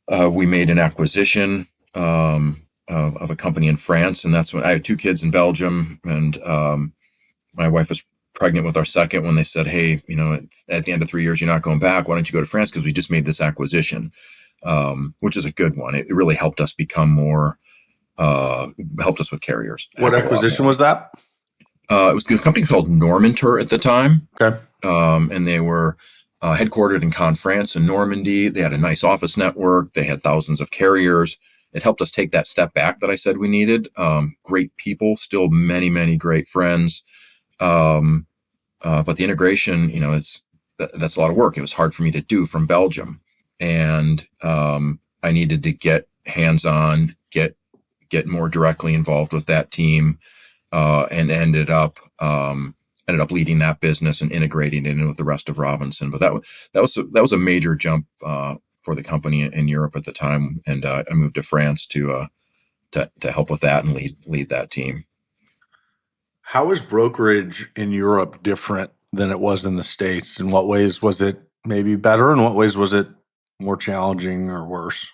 [SPEAKER 2] We made an acquisition of a company in France, and that's when I had 2 kids in Belgium, and my wife was pregnant with our second when they said, "Hey, at the end of 3 years, you're not going back. Why don't you go to France? Because we just made this acquisition," which is a good one. It really helped us become more, helped us with carriers.
[SPEAKER 3] What acquisition was that?
[SPEAKER 2] It was a company called Normantor at the time.
[SPEAKER 3] Okay.
[SPEAKER 2] And they were headquartered in Caen, France, in Normandy. They had a nice office network. They had thousands of carriers. It helped us take that step back that I said we needed. Great people, still many, many great friends. But the integration, that's a lot of work. It was hard for me to do from Belgium, and I needed to get hands-on, get more directly involved with that team, and ended up leading that business and integrating it in with the rest of Robinson. But that was a major jump for the company in Europe at the time, and I moved to France to help with that and lead that team.
[SPEAKER 3] How is brokerage in Europe different than it was in the States? In what ways was it maybe better? In what ways was it more challenging or worse?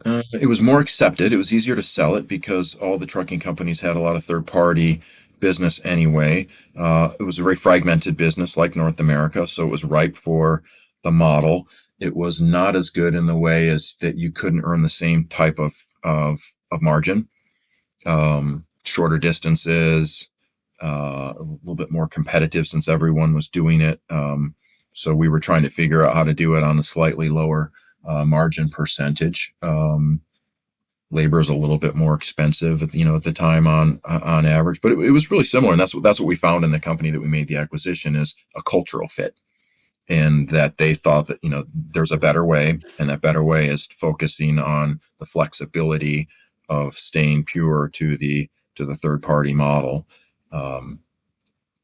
[SPEAKER 2] It was more accepted. It was easier to sell it because all the trucking companies had a lot of third party business anyway. It was a very fragmented business like North America, so it was ripe for the model. It was not as good in the way as that you couldn't earn the same type of margin. Shorter distances, a little bit more competitive since everyone was doing it. So we were trying to figure out how to do it on a slightly lower margin percentage. Labor is a little bit more expensive, at the time on average, but it was really similar, and that's what we found in the company that we made the acquisition is a cultural fit, and that they thought that there's a better way, and that better way is focusing on the flexibility of staying pure to the third party model. Um,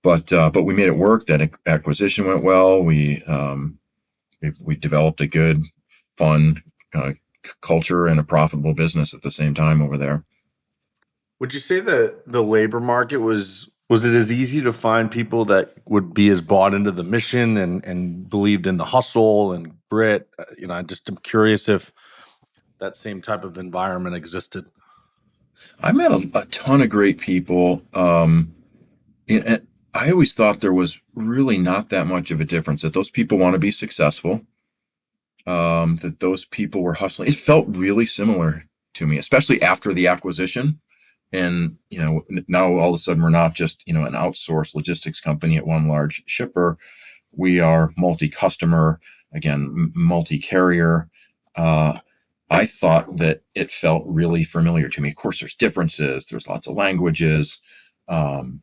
[SPEAKER 2] but we made it work. That acquisition went well. We developed a good, fun culture and a profitable business at the same time over there.
[SPEAKER 3] Would you say that the labor market was it as easy to find people that would be as bought into the mission and believed in the hustle and grit? I just am curious if that same type of environment existed.
[SPEAKER 2] I met a ton of great people. And I always thought there was really not that much of a difference. That those people want to be successful. That those people were hustling. It felt really similar to me, especially after the acquisition. And now all of a sudden we're not just an outsourced logistics company at one large shipper. We are multi-customer, again, multi-carrier. I thought that it felt really familiar to me. Of course, there's differences. There's lots of languages, um,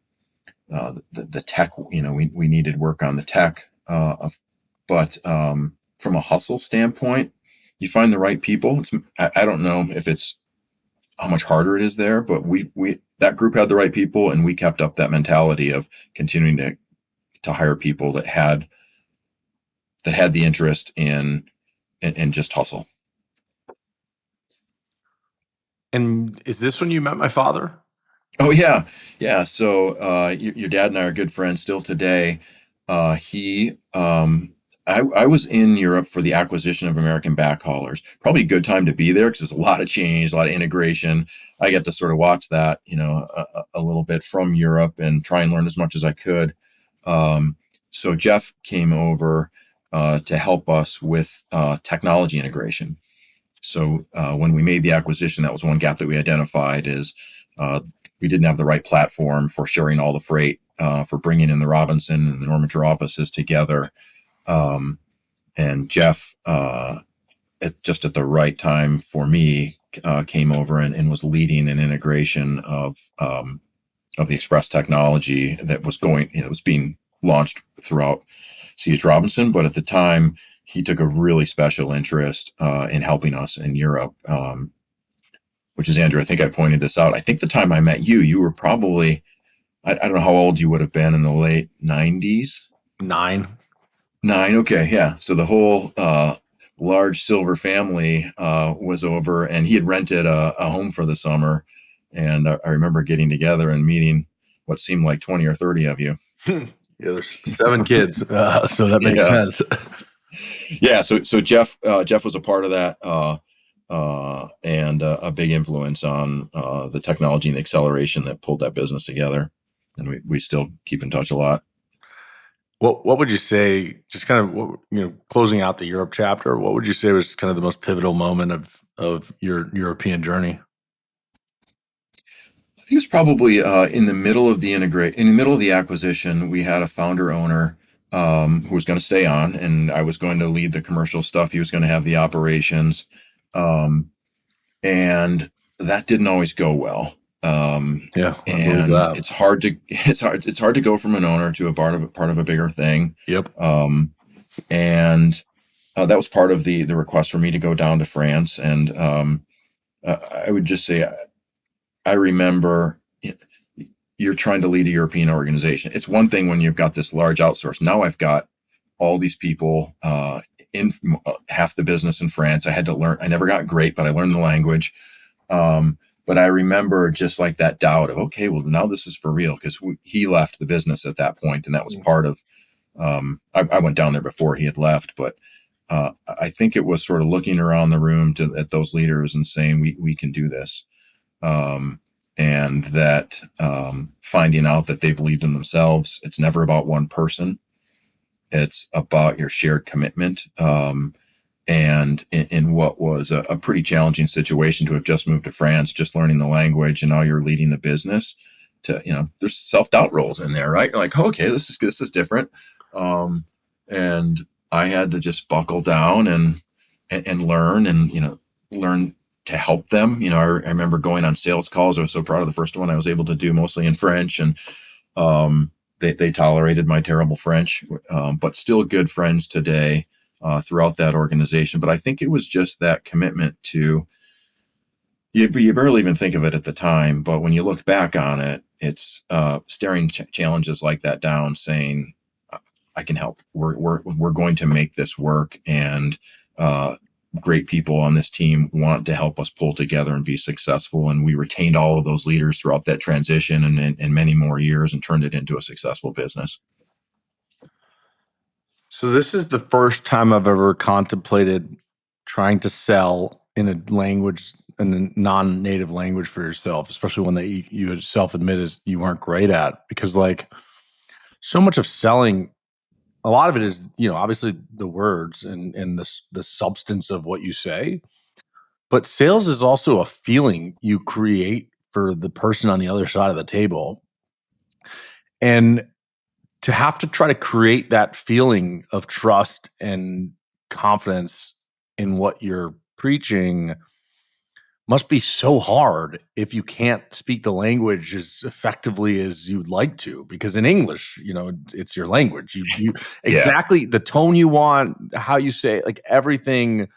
[SPEAKER 2] the tech. We needed work on the tech, but from a hustle standpoint, you find the right people. I don't know if it's how much harder it is there, but we that group had the right people, and we kept up that mentality of continuing to hire people that had the interest in just hustle.
[SPEAKER 3] And is this when you met my father?
[SPEAKER 2] Oh yeah, yeah. So your dad and I are good friends still today. He, I was in Europe for the acquisition of American backhaulers. Probably a good time to be there because there's a lot of change, a lot of integration. I get to sort of watch that, a little bit from Europe and try and learn as much as I could. So Jeff came over to help us with technology integration. So when we made the acquisition, that was one gap that we identified is we didn't have the right platform for sharing all the freight, for bringing in the Robinson and the Normantor offices together. And Jeff, just at the right time for me, came over and was leading an integration of the Express technology that was going, it was being launched throughout C.H. Robinson, but at the time, he took a really special interest in helping us in Europe, which is Andrew. I think I pointed this out. I think the time I met you, you were probably, I don't know how old you would have been in the late 90s.
[SPEAKER 3] 9.
[SPEAKER 2] 9. Okay. Yeah. So the whole large Silver family was over, and he had rented a home for the summer. And I remember getting together and meeting what seemed like 20 or 30 of you.
[SPEAKER 3] Yeah, there's 7 kids, so that makes
[SPEAKER 2] Yeah.
[SPEAKER 3] sense.
[SPEAKER 2] Yeah. So Jeff was a part of that. And a big influence on the technology and the acceleration that pulled that business together. And we still keep in touch a lot.
[SPEAKER 3] What would you say, just kind of, closing out the Europe chapter, what would you say was kind of the most pivotal moment of your European journey?
[SPEAKER 2] I think it was probably in the middle of the acquisition. We had a founder owner who was going to stay on, and I was going to lead the commercial stuff. He was going to have the operations, and that didn't always go well.
[SPEAKER 3] Yeah, I believe
[SPEAKER 2] And
[SPEAKER 3] that.
[SPEAKER 2] it's hard to go from an owner to a part of a bigger thing.
[SPEAKER 3] Yep.
[SPEAKER 2] And that was part of the request for me to go down to France. And I would just say, I remember you're trying to lead a European organization. It's one thing when you've got this large outsource. Now I've got all these people in half the business in France. I had to learn. I never got great, but I learned the language. But I remember just like that doubt of, okay, well, now this is for real, because he left the business at that point, and that was part of. I went down there before he had left, but I think it was sort of looking around the room at those leaders and saying, we can do this. And that finding out that they believed in themselves. It's never about one person. It's about your shared commitment. And in what was a pretty challenging situation to have just moved to France, just learning the language, and now you're leading the business. There's self-doubt rolls in there, right? You're like, oh, okay, this is different. And I had to just buckle down and learn, and learn to help them. I remember going on sales calls. I was so proud of the first one I was able to do mostly in French, and they tolerated my terrible French, but still good friends today throughout that organization. But I think it was just that commitment to, you barely even think of it at the time, but when you look back on it, it's staring challenges like that down, saying, I can help. We're going to make this work, and great people on this team want to help us pull together and be successful. And we retained all of those leaders throughout that transition and many more years, and turned it into a successful business.
[SPEAKER 3] So this is the first time I've ever contemplated trying to sell in a language, in a non-native language for yourself, especially one that you self-admit is you weren't great at, because like so much of selling, a lot of it is, obviously the words and the substance of what you say, but sales is also a feeling you create for the person on the other side of the table. And to have to try to create that feeling of trust and confidence in what you're preaching, must be so hard if you can't speak the language as effectively as you'd like to, because in English, it's your language. You
[SPEAKER 2] Yeah.
[SPEAKER 3] exactly the tone you want, how you say it, like everything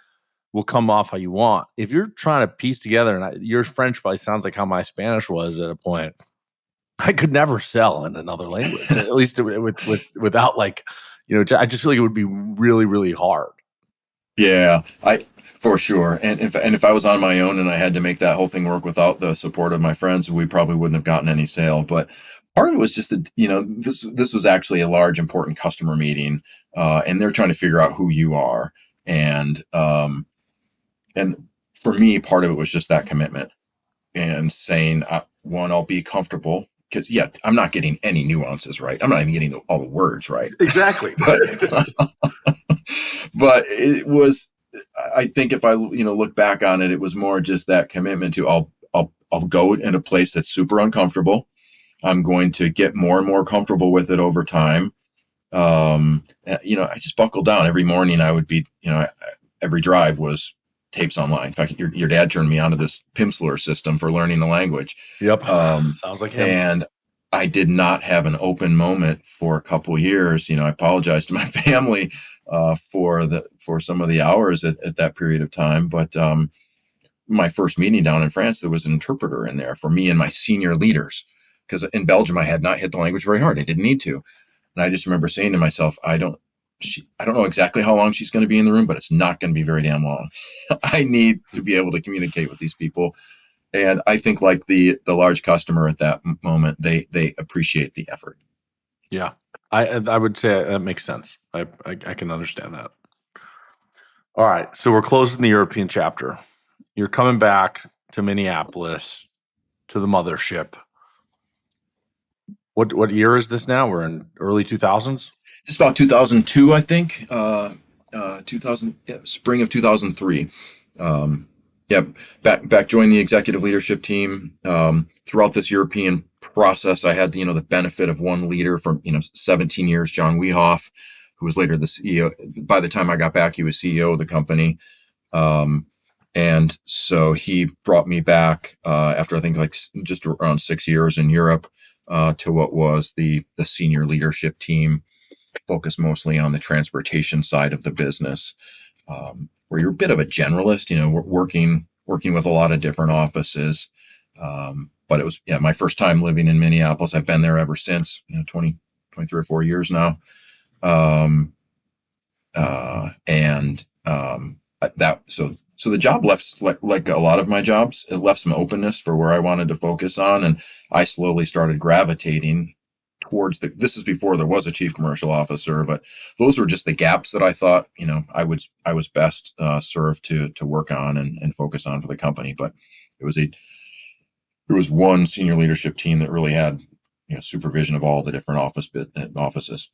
[SPEAKER 3] will come off how you want. If you're trying to piece together, and your French probably sounds like how my Spanish was at a point, I could never sell in another language, at least without I just feel like it would be really, really hard.
[SPEAKER 2] Yeah, for sure. And if I was on my own and I had to make that whole thing work without the support of my friends, we probably wouldn't have gotten any sale. But part of it was just that, this was actually a large, important customer meeting, and they're trying to figure out who you are. And for me, part of it was just that commitment and saying, one, I'll be comfortable because, yeah, I'm not getting any nuances right. I'm not even getting all the words right.
[SPEAKER 3] Exactly.
[SPEAKER 2] But but it was, I think if I look back on it, it was more just that commitment to, I'll go in a place that's super uncomfortable. I'm going to get more and more comfortable with it over time. I just buckled down every morning. I would be, every drive was tapes online. In fact, your dad turned me onto this Pimsleur system for learning the language.
[SPEAKER 3] Yep. Sounds like him.
[SPEAKER 2] And I did not have an open moment for a couple of years. I apologized to my family for some of the hours at that period of time. But my first meeting down in France, there was an interpreter in there for me and my senior leaders, because in Belgium I had not hit the language very hard. I didn't need to. And I just remember saying to myself, I don't know exactly how long she's going to be in the room, but it's not going to be very damn long. I need to be able to communicate with these people. And I think, like the large customer at that moment, they appreciate the effort.
[SPEAKER 3] Yeah, I would say that makes sense. I can understand that. All right, so we're closing the European chapter. You're coming back to Minneapolis, to the mothership. What year is this now? We're in early 2000s.
[SPEAKER 2] It's about 2002, I think. 2000, spring of 2003. Yeah, back joined the executive leadership team. Throughout this European process, I had the benefit of one leader from 17 years, John Wehoff, who was later the CEO. By the time I got back, he was CEO of the company. And so he brought me back after, I think, like just around 6 years in Europe, to what was the senior leadership team, focused mostly on the transportation side of the business, where you're a bit of a generalist, working with a lot of different offices. But it was, my first time living in Minneapolis. I've been there ever since, 23 or 4 years now. And that so the job left, like a lot of my jobs, it left some openness for where I wanted to focus on, and I slowly started gravitating towards this is before there was a chief commercial officer, but those were just the gaps that I thought I was best served to work on and focus on for the company. But it was one senior leadership team that really had supervision of all the different offices.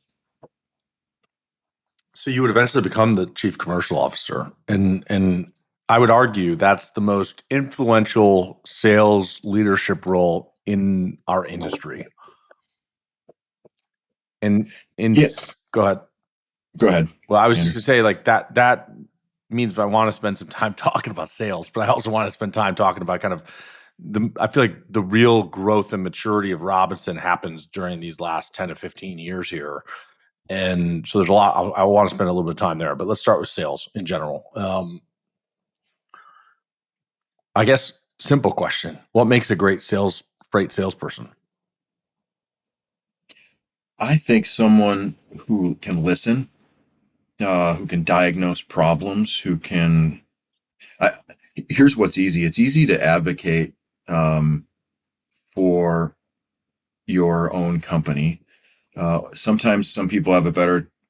[SPEAKER 3] So you would eventually become the chief commercial officer, and I would argue that's the most influential sales leadership role in our industry. And
[SPEAKER 2] Yeah,
[SPEAKER 3] go ahead.
[SPEAKER 2] go ahead.
[SPEAKER 3] Well, I was just to say, like, that means I want to spend some time talking about sales, but I also want to spend time talking about kind of I feel like the real growth and maturity of Robinson happens during these last 10 to 15 years here. And so there's a lot, I want to spend a little bit of time there, but let's start with sales in general. I guess simple question: what makes a great salesperson?
[SPEAKER 2] I think someone who can listen, who can diagnose problems, who can. I, Here's what's easy. It's easy to advocate for your own company. Sometimes some people have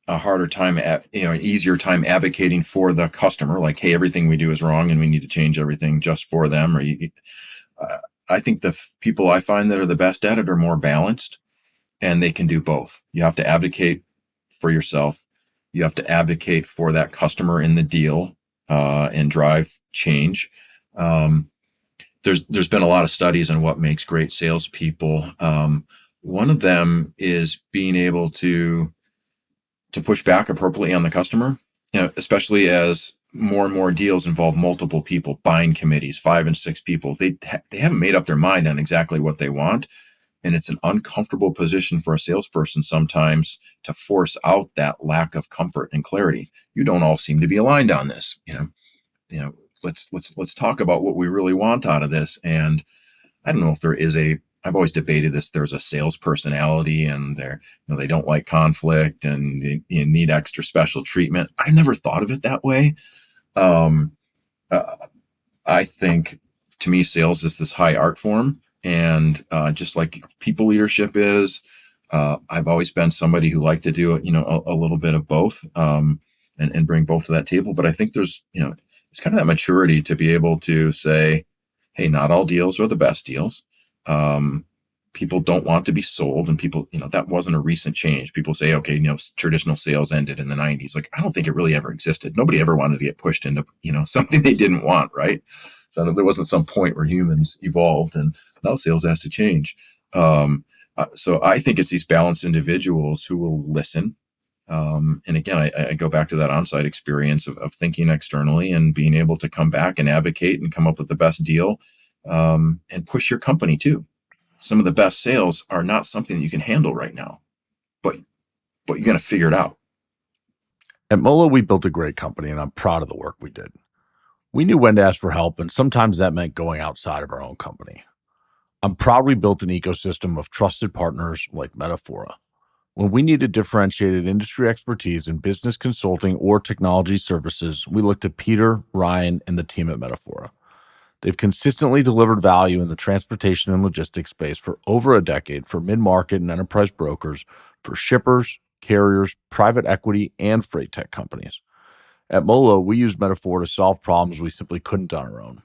[SPEAKER 2] a harder time an easier time advocating for the customer. Like, hey, everything we do is wrong, and we need to change everything just for them. I think the people I find that are the best at it are more balanced, and they can do both. You have to advocate for yourself. You have to advocate for that customer in the deal, and drive change. There's been a lot of studies on what makes great salespeople. One of them is being able to push back appropriately on the customer, especially as more and more deals involve multiple people, buying committees, 5 and 6 people. They haven't made up their mind on exactly what they want, and it's an uncomfortable position for a salesperson sometimes to force out that lack of comfort and clarity. You don't all seem to be aligned on this. Let's talk about what we really want out of this. And I don't know if there is a. I've always debated this. There's a sales personality, and they don't like conflict, and they need extra special treatment. I never thought of it that way. Um, uh, I think, to me, sales is this high art form, and just like people leadership is, I've always been somebody who liked to do a little bit of both, and bring both to that table. But I think it's kind of that maturity to be able to say, hey, not all deals are the best deals. Um, People don't want to be sold, and people, that wasn't a recent change. People say, okay, traditional sales ended in the 90s. Like, I don't think it really ever existed. Nobody ever wanted to get pushed into, something they didn't want, right? So there wasn't some point where humans evolved, and now sales has to change. So I think it's these balanced individuals who will listen. And again, I go back to that on-site experience of thinking externally and being able to come back and advocate and come up with the best deal, and push your company too. Some of the best sales are not something that you can handle right now, but you're going to figure it out.
[SPEAKER 3] At Mola, we built a great company, and I'm proud of the work we did. We knew when to ask for help, and sometimes that meant going outside of our own company. I'm proud we built an ecosystem of trusted partners like Metaphora. When we needed differentiated industry expertise in business consulting or technology services, we looked to Peter, Ryan, and the team at Metaphora. They've consistently delivered value in the transportation and logistics space for over a decade for mid-market and enterprise brokers, for shippers, carriers, private equity, and freight tech companies. At Mola, we use Metaphora to solve problems we simply couldn't on our own.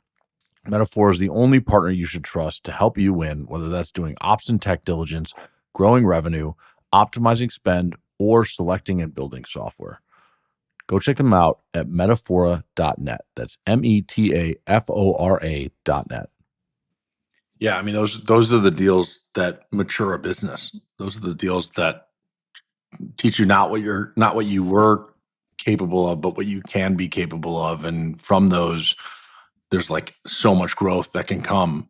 [SPEAKER 3] Metaphora is the only partner you should trust to help you win, whether that's doing ops and tech diligence, growing revenue, optimizing spend, or selecting and building software. Go check them out at metaphora.net. That's METAFORA.net. Yeah, I mean those are the deals that mature a business. Those are the deals that teach you not what you were capable of, but what you can be capable of. And from those, there's like so much growth that can come,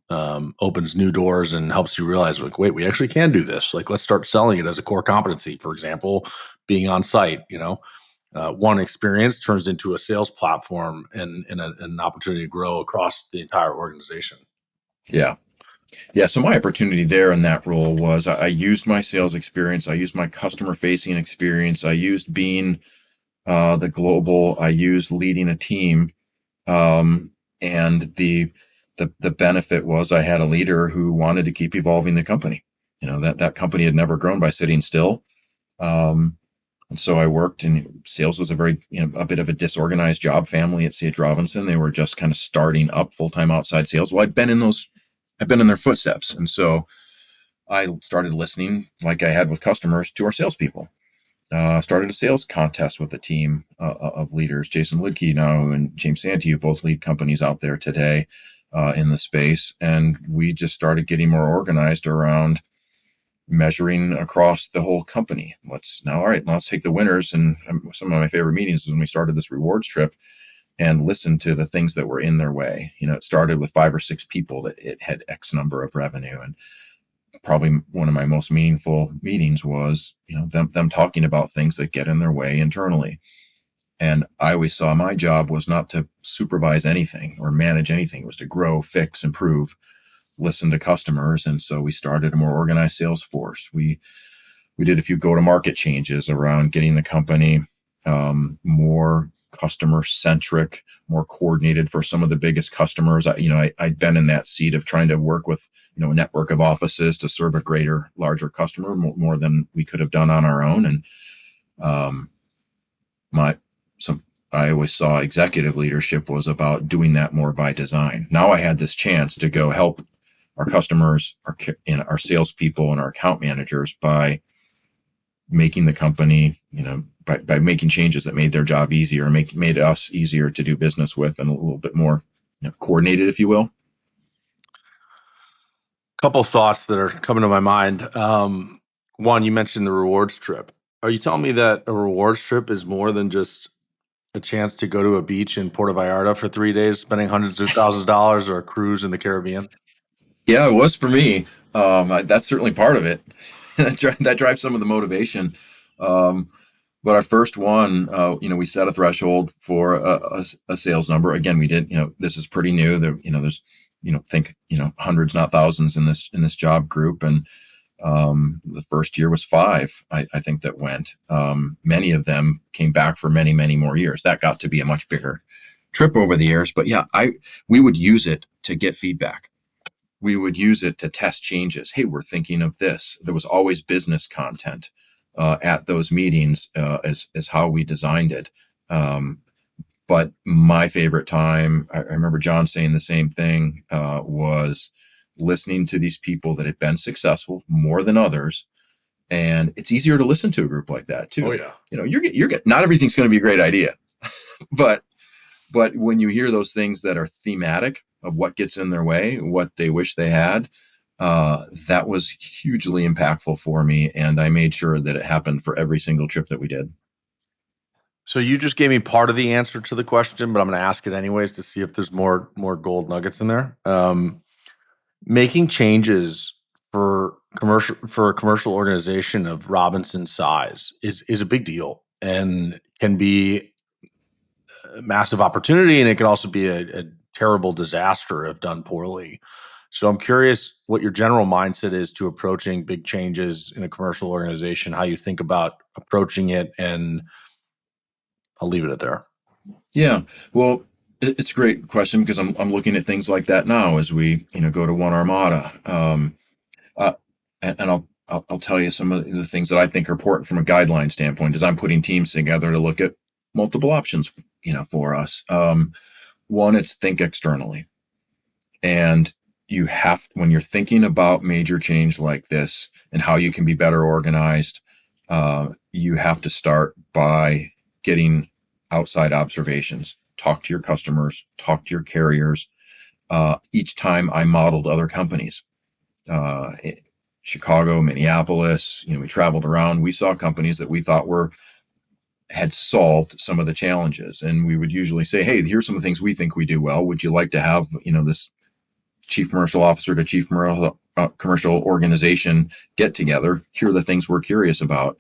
[SPEAKER 3] opens new doors and helps you realize, like, wait, we actually can do this. Like, let's start selling it as a core competency. For example, being on site, one experience turns into a sales platform and an opportunity to grow across the entire organization.
[SPEAKER 2] Yeah. Yeah. So my opportunity there in that role was I used my sales experience. I used my customer facing experience. I used being I used leading a team. And the benefit was I had a leader who wanted to keep evolving the company. That company had never grown by sitting still. And so I worked, and sales was a bit of a disorganized job family at C.H. Robinson. They were just kind of starting up full-time outside sales. Well, I've been in their footsteps. And so I started listening, like I had with customers, to our salespeople. Started a sales contest with a team of leaders, Jason Lidkey now and James Santee, who both lead companies out there today in the space. And we just started getting more organized around measuring across the whole company. All right, let's take the winners. And some of my favorite meetings is when we started this rewards trip and listened to the things that were in their way. It started with 5 or 6 people that it had X number of revenue. And probably one of my most meaningful meetings was, them talking about things that get in their way internally. And I always saw my job was not to supervise anything or manage anything. It was to grow, fix, improve, listen to customers. And so we started a more organized sales force. We did a few go-to-market changes around getting the company more customer-centric, more coordinated for some of the biggest customers. I'd been in that seat of trying to work with a network of offices to serve a larger customer more than we could have done on our own. And I always saw executive leadership was about doing that more by design. Now I had this chance to go help our customers, our salespeople, and our account managers by making the company, by making changes that made their job easier, made us easier to do business with, and a little bit more coordinated, if you will.
[SPEAKER 3] Couple thoughts that are coming to my mind. One, you mentioned the rewards trip. Are you telling me that a rewards trip is more than just a chance to go to a beach in Puerto Vallarta for 3 days, spending hundreds of thousands of dollars, or a cruise in the Caribbean?
[SPEAKER 2] Yeah, it was for me. That's certainly part of it. That drives some of the motivation. Um, but our first one, we set a threshold for a sales number. Again, we did, this is pretty new. There's, think, hundreds, not thousands in this job group. And the first year was five, I think, that went. Many of them came back for many, many more years. That got to be a much bigger trip over the years. But yeah, we would use it to get feedback. We would use it to test changes. Hey, we're thinking of this. There was always business content at those meetings, as how we designed it. But my favorite time, I remember John saying the same thing, was listening to these people that had been successful more than others. And it's easier to listen to a group like that too.
[SPEAKER 3] Oh yeah.
[SPEAKER 2] You're not everything's going to be a great idea, but when you hear those things that are thematic of what gets in their way, what they wish they had, that was hugely impactful for me. And I made sure that it happened for every single trip that we did.
[SPEAKER 3] So you just gave me part of the answer to the question, but I'm going to ask it anyways to see if there's more gold nuggets in there. Making changes for a commercial organization of Robinson's size is a big deal, and can be a massive opportunity, and it can also be a terrible disaster if done poorly. So I'm curious what your general mindset is to approaching big changes in a commercial organization, how you think about approaching it, and I'll leave it at there.
[SPEAKER 2] Yeah. Well, it's a great question because I'm looking at things like that now as we, go to one Armada. Uh, and I'll tell you some of the things that I think are important from a guideline standpoint as I'm putting teams together to look at multiple options, for us. One, it's think externally. And when you're thinking about major change like this and how you can be better organized, you have to start by getting outside observations. Talk to your customers, talk to your carriers. Each time I modeled other companies, uh, Chicago, Minneapolis, we traveled around. We saw companies that we thought had solved some of the challenges, and we would usually say, "Hey, here's some of the things we think we do well. Would you like to have, this chief commercial officer to chief commercial organization get together? Here are the things we're curious about."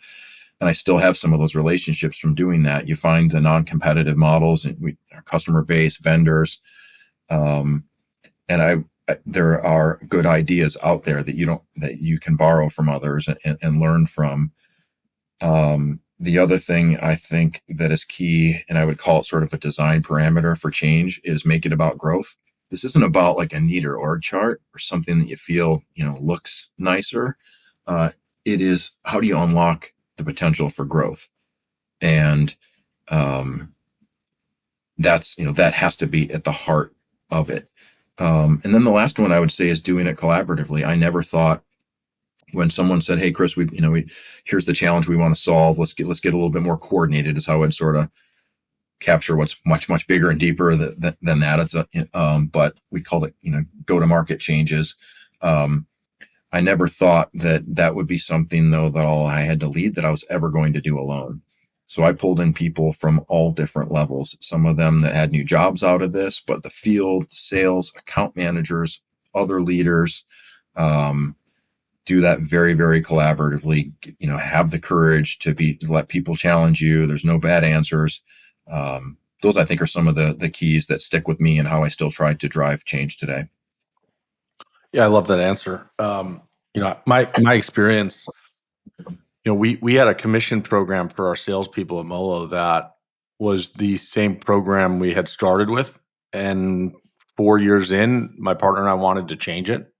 [SPEAKER 2] And I still have some of those relationships from doing that. You find the non-competitive models and our customer base, vendors, and there are good ideas out there that you can borrow from others and learn from. The other thing I think that is key, and I would call it sort of a design parameter for change, is make it about growth. This isn't about like a neater org chart or something that you feel, looks nicer. It is, how do you unlock the potential for growth? And that has to be at the heart of it. And then the last one I would say is doing it collaboratively. I never thought, when someone said, "Hey, Chris, here's the challenge we want to solve. Let's get a little bit more coordinated," is how I'd sort of capture what's much, much bigger and deeper than that. But we called it, go to market changes. I never thought that would be something, though, that all I had to lead, that I was ever going to do alone. So I pulled in people from all different levels, some of them that had new jobs out of this, but the field, sales, account managers, other leaders, do that very, very collaboratively, have the courage to let people challenge you. There's no bad answers. Those, I think, are some of the keys that stick with me and how I still try to drive change today.
[SPEAKER 3] Yeah, I love that answer. My experience, we had a commission program for our salespeople at Molo that was the same program we had started with, and 4 years in, my partner and I wanted to change it.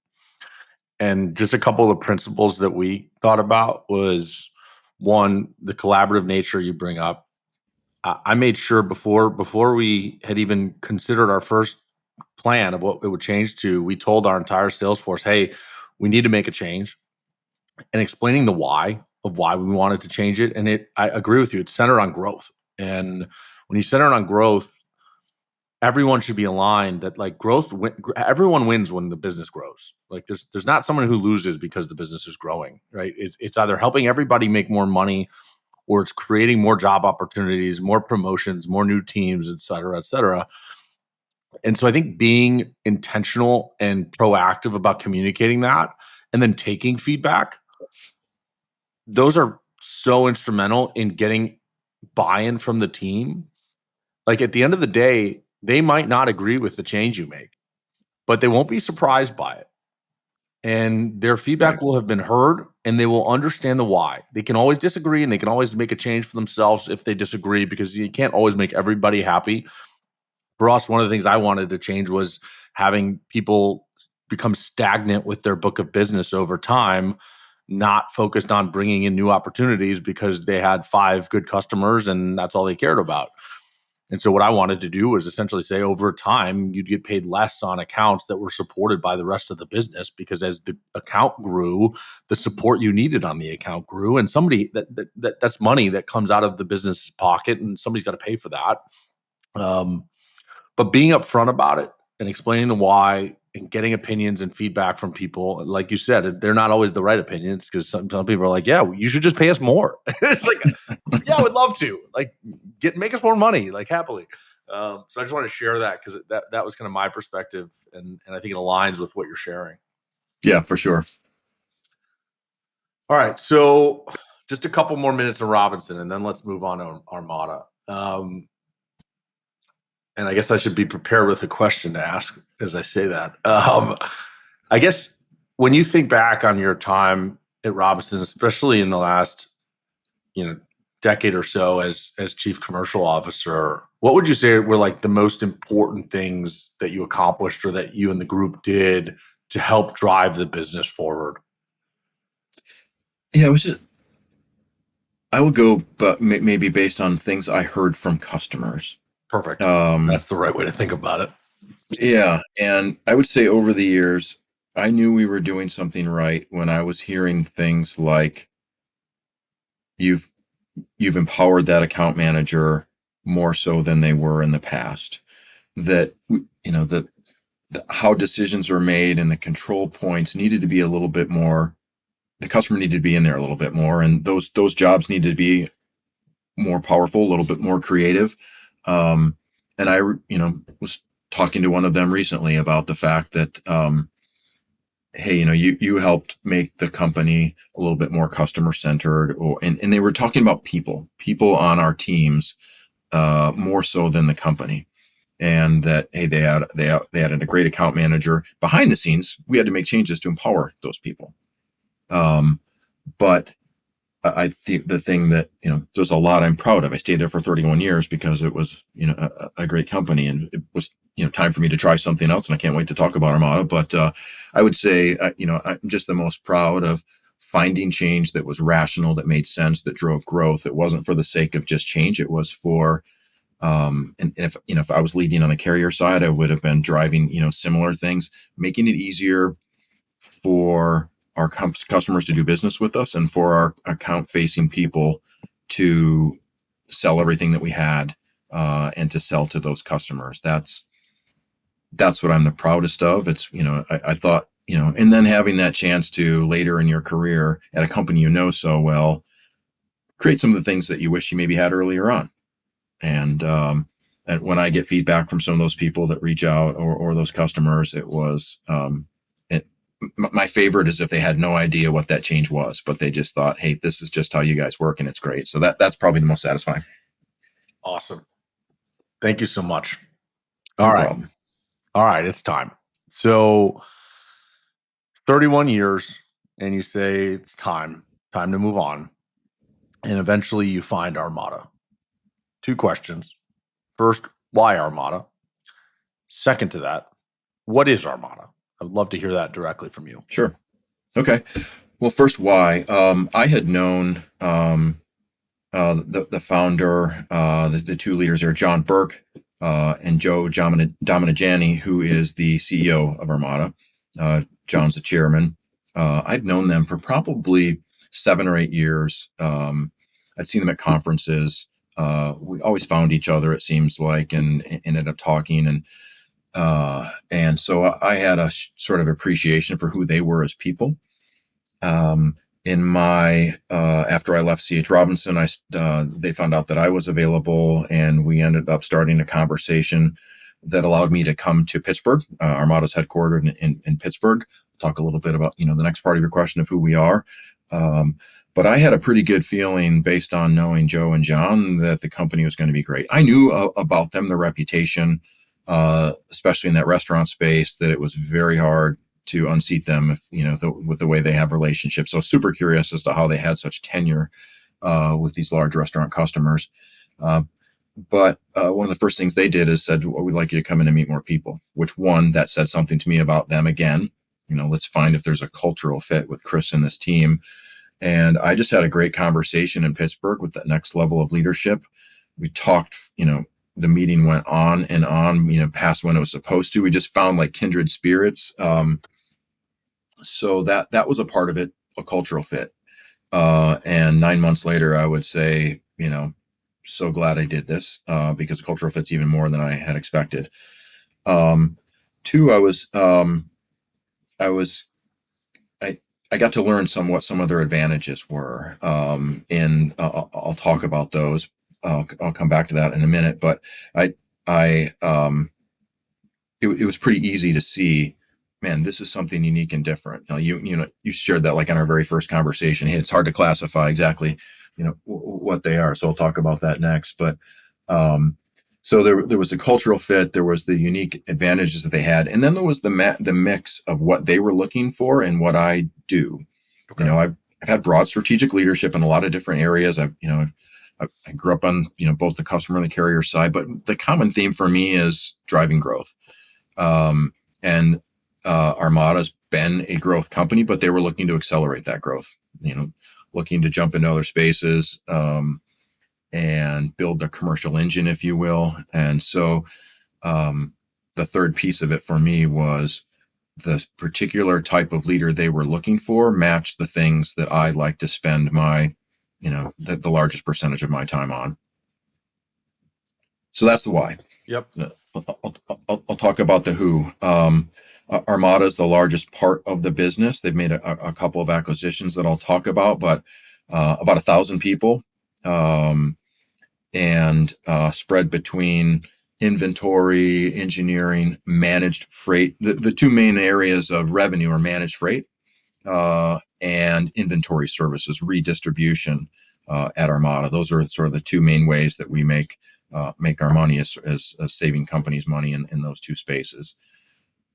[SPEAKER 3] And just a couple of the principles that we thought about was, one, the collaborative nature you bring up. I made sure before we had even considered our first plan of what it would change to, we told our entire sales force, "Hey, we need to make a change," and explaining the why of why we wanted to change it. And I agree with you, it's centered on growth. And when you center it on growth, everyone should be aligned that, like, everyone wins when the business grows. Like, there's not someone who loses because the business is growing, right? It's either helping everybody make more money, or it's creating more job opportunities, more promotions, more new teams, et cetera, et cetera. And so I think being intentional and proactive about communicating that and then taking feedback, those are so instrumental in getting buy-in from the team. Like at the end of the day, they might not agree with the change you make, but they won't be surprised by it. And their feedback
[SPEAKER 2] Right.
[SPEAKER 3] will have been heard and they will understand the why. They can always disagree and they can always make a change for themselves if they disagree, because you can't always make everybody happy. For us, one of the things I wanted to change was having people become stagnant with their book of business over time, not focused on bringing in new opportunities because they had 5 good customers and that's all they cared about. And so what I wanted to do was essentially say over time, you'd get paid less on accounts that were supported by the rest of the business, because as the account grew, the support you needed on the account grew. And somebody that's money that comes out of the business pocket and somebody's got to pay for that. Um, but being upfront about it and explaining the why and getting opinions and feedback from people, like you said, they're not always the right opinions, because some people are like, yeah, you should just pay us more. It's like, yeah, I would love to like make us more money, like happily. So I just want to share that because that was kind of my perspective, and I think it aligns with what you're sharing.
[SPEAKER 2] Yeah, for sure.
[SPEAKER 3] All right, so just a couple more minutes of Robinson, and then let's move on to Armada. And I guess I should be prepared with a question to ask as I say that. I guess when you think back on your time at Robinson, especially in the last, decade or so as chief commercial officer, what would you say were like the most important things that you accomplished or that you and the group did to help drive the business forward?
[SPEAKER 2] Yeah, it was just, I would go, but maybe based on things I heard from customers.
[SPEAKER 3] Perfect.
[SPEAKER 2] Um,
[SPEAKER 3] That's the right way to think about it.
[SPEAKER 2] yeah, and I would say over the years, I knew we were doing something right when I was hearing things like you've you've empowered that account manager more so than they were in the past. That the how decisions are made and the control points needed to be a little bit more. The customer needed to be in there a little bit more, and those jobs needed to be more powerful, a little bit more creative. Um, and I, was talking to one of them recently about the fact that, hey, you helped make the company a little bit more customer centered, and they were talking about people on our teams, more so than the company. And that, hey, they had a great account manager behind the scenes. We had to make changes to empower those people. But I think the thing that, there's a lot I'm proud of. I stayed there for 31 years because it was, a great company, and it was, time for me to try something else. And I can't wait to talk about Armada. But I would say, I'm just the most proud of finding change that was rational, that made sense, that drove growth. It wasn't for the sake of just change. It was for, and if I was leading on the carrier side, I would have been driving, similar things, making it easier for our customers to do business with us, and for our account facing people to sell everything that we had, and to sell to those customers. That's what I'm the proudest of. It's, I thought, and then having that chance to later in your career at a company so well, create some of the things that you wish you maybe had earlier on. And when I get feedback from some of those people that reach out, or those customers, it was, my favorite is if they had no idea what that change was, but they just thought, hey, this is just how you guys work, and it's great. So that's probably the most satisfying.
[SPEAKER 3] Awesome. Thank you so much.
[SPEAKER 2] No
[SPEAKER 3] All right.
[SPEAKER 2] problem.
[SPEAKER 3] All right. It's time. So 31 years, and you say it's time to move on. And eventually you find Armada. 2 questions. First, why Armada? Second to that, what is Armada? I would love to hear that directly from you.
[SPEAKER 2] Sure. Okay. Well, first, why? I had known, the founder, the 2 leaders there, John Burke, and Joe Dominigiani, who is the CEO of Armada. John's the chairman. I'd known them for probably 7 or 8 years. I'd seen them at conferences. We always found each other, it seems like, and ended up talking. And so I had a sort of appreciation for who they were as people. in my after I left C.H. Robinson, they found out that I was available, and we ended up starting a conversation that allowed me to come to Pittsburgh. Armada's headquartered in Pittsburgh. Talk a little bit about the next part of your question of who we are. But I had a pretty good feeling based on knowing Joe and John that the company was going to be great. I knew about them, the reputation, especially in that restaurant space, that it was very hard to unseat them if with the way they have relationships. So super curious as to how they had such tenure with these large restaurant customers. But one of the first things they did is said, well, we'd like you to come in and meet more people, which that said something to me about them again. Let's find if there's a cultural fit with Chris and this team. And I just had a great conversation in Pittsburgh with that next level of leadership. We talked, the meeting went on and on, past when it was supposed to. We just found like kindred spirits. So that was a part of it, a cultural fit. And 9 months later, I would say, so glad I did this because cultural fit's even more than I had expected. Two, I got to learn somewhat some of their advantages were, and I'll talk about those. I'll come back to that in a minute, but it was pretty easy to see, man, this is something unique and different. You shared that like in our very first conversation. Hey, it's hard to classify exactly, what they are. So I'll talk about that next. But so there was the cultural fit, there was the unique advantages that they had, and then there was the mix of what they were looking for and what I do.
[SPEAKER 3] Okay.
[SPEAKER 2] I've had broad strategic leadership in a lot of different areas. I grew up on both the customer and the carrier side, but the common theme for me is driving growth. And Armada's been a growth company, but they were looking to accelerate that growth. Looking to jump into other spaces. And build the commercial engine, if you will. And so the third piece of it for me was the particular type of leader they were looking for matched the things that I like to spend my, the largest percentage of my time on. So that's the why.
[SPEAKER 3] Yep.
[SPEAKER 2] I'll talk about the who. Armada is the largest part of the business. They've made a couple of acquisitions that I'll talk about, but about 1,000 people. And spread between inventory, engineering, managed freight. The two main areas of revenue are managed freight and inventory services, redistribution at Armada. Those are sort of the two main ways that we make our money as saving companies money in those two spaces.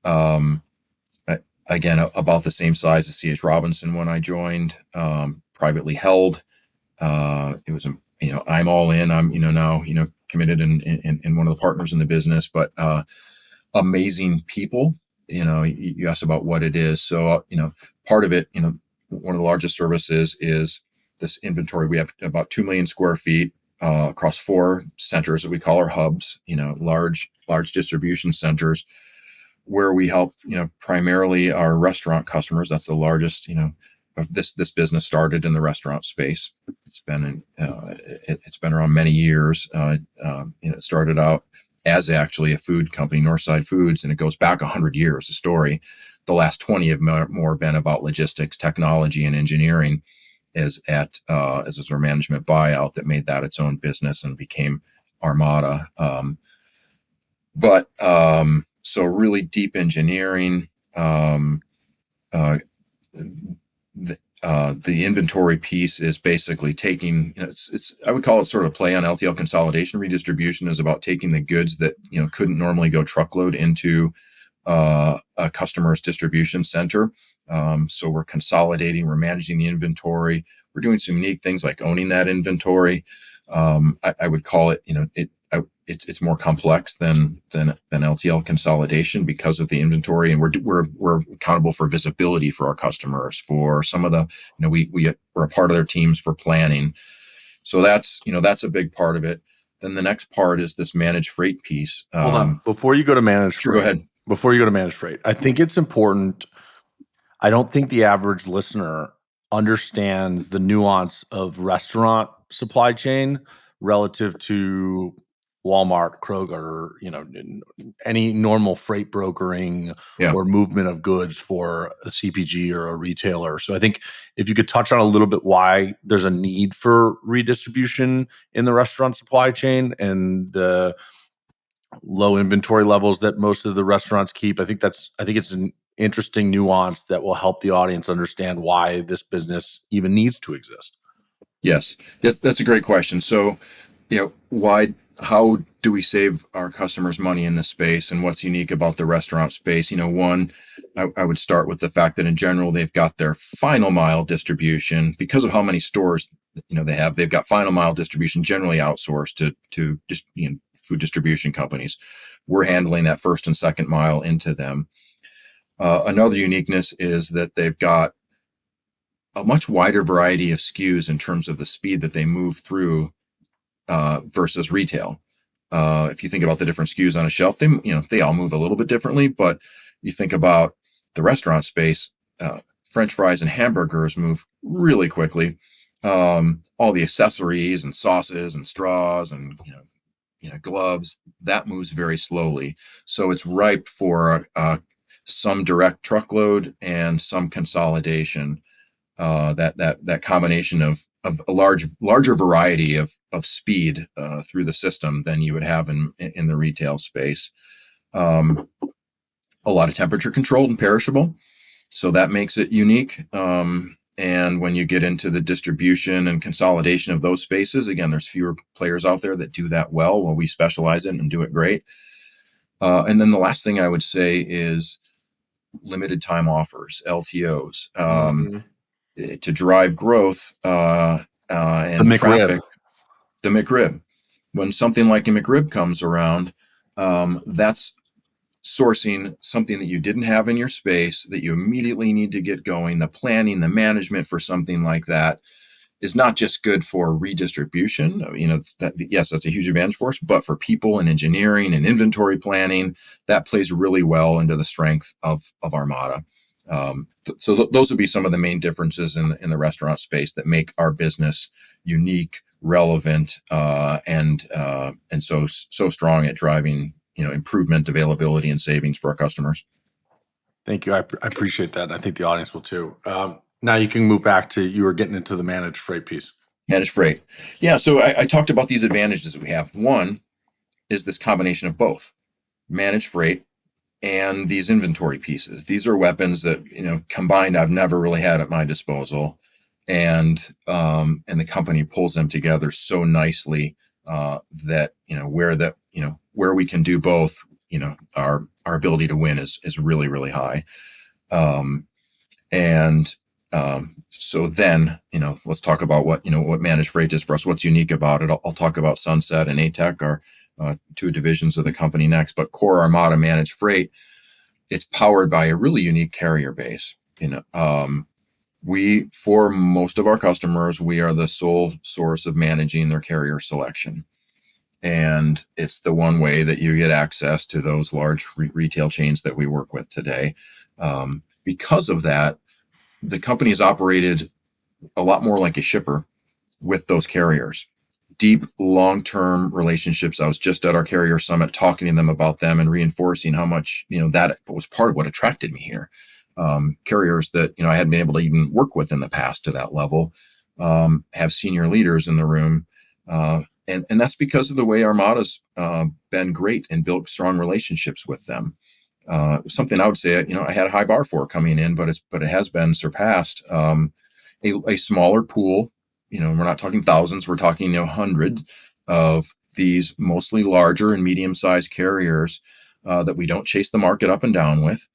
[SPEAKER 2] Again, about the same size as C.H. Robinson when I joined, privately held. It was I'm all in. I'm now committed and one of the partners in the business, but amazing people. You asked about what it is. So part of it, one of the largest services is this inventory. We have about 2 million square feet across 4 centers that we call our hubs. Large distribution centers where we help primarily our restaurant customers. That's the largest of this business started in the restaurant space. It's been it's been around many years. It started out as actually a food company, Northside Foods, and it goes back 100 years. The story, the last 20 have more been about logistics, technology, and engineering. As our management buyout that made that its own business and became Armada. So really deep engineering. The inventory piece is basically taking, it's I would call it sort of a play on LTL consolidation. Redistribution is about taking the goods that couldn't normally go truckload into a customer's distribution center. So we're consolidating, we're managing the inventory, we're doing some unique things like owning that inventory. I would call it, it's more complex than LTL consolidation because of the inventory, and we're accountable for visibility for our customers, for some of the we're a part of their teams for planning. So that's a big part of it. Then the next part is this managed freight piece.
[SPEAKER 3] Hold on, before you go to managed
[SPEAKER 2] Sure,
[SPEAKER 3] freight.
[SPEAKER 2] go ahead.
[SPEAKER 3] Before you go to managed freight, I think it's important. I don't think the average listener understands the nuance of restaurant supply chain relative to Walmart, Kroger, any normal freight brokering
[SPEAKER 2] Yeah.
[SPEAKER 3] or movement of goods for a CPG or a retailer. So I think if you could touch on a little bit why there's a need for redistribution in the restaurant supply chain and the low inventory levels that most of the restaurants keep. I think it's an interesting nuance that will help the audience understand why this business even needs to exist.
[SPEAKER 2] Yes, that's a great question. So, how do we save our customers money in this space, and what's unique about the restaurant space? One, I would start with the fact that in general they've got their final mile distribution because of how many stores they have. They've got final mile distribution generally outsourced to just food distribution companies. We're handling that first and second mile into them. Another uniqueness is that they've got a much wider variety of SKUs in terms of the speed that they move through versus retail. If you think about the different SKUs on a shelf, they all move a little bit differently. But you think about the restaurant space, French fries and hamburgers move really quickly. All the accessories and sauces and straws and gloves, that moves very slowly. So it's ripe for some direct truckload and some consolidation. That combination of a larger variety of speed through the system than you would have in the retail space. A lot of temperature controlled and perishable, so that makes it unique. And when you get into the distribution and consolidation of those spaces, again, there's fewer players out there that do that well. While we specialize in and do it great. And then the last thing I would say is limited time offers, LTOs. To drive growth and
[SPEAKER 3] The
[SPEAKER 2] traffic,
[SPEAKER 3] McRib.
[SPEAKER 2] the McRib. When something like a McRib comes around, that's sourcing something that you didn't have in your space that you immediately need to get going. The planning, the management for something like that is not just good for redistribution. Yes, that's a huge advantage for us, but for people and engineering and inventory planning, that plays really well into the strength of Armada. Those would be some of the main differences in the restaurant space that make our business unique, relevant, and so strong at driving improvement, availability, and savings for our customers.
[SPEAKER 3] Thank you. I appreciate that. I think the audience will too. Now you can move back to you were getting into the managed freight piece.
[SPEAKER 2] Managed freight. Yeah, so I talked about these advantages that we have. One is this combination of both managed freight and these inventory pieces. These are weapons that combined I've never really had at my disposal, and the company pulls them together so nicely that where we can do both, our ability to win is really, really high. And so then let's talk about what managed freight is for us. What's unique about it? I'll talk about Sunset and ATEC, our two divisions of the company next. But core Armada managed freight, it's powered by a really unique carrier base. For most of our customers, we are the sole source of managing their carrier selection. And it's the one way that you get access to those large retail chains that we work with today. Because of that, the company is operated a lot more like a shipper with those carriers. Deep, long-term relationships. I was just at our carrier summit talking to them about them and reinforcing how much, that was part of what attracted me here. Carriers that, I hadn't been able to even work with in the past to that level, have senior leaders in the room. And that's because of the way Armada's been great and built strong relationships with them. Something I would say, I had a high bar for coming in, but it has been surpassed. A smaller pool, we're not talking thousands, we're talking hundreds of these mostly larger and medium-sized carriers that we don't chase the market up and down with,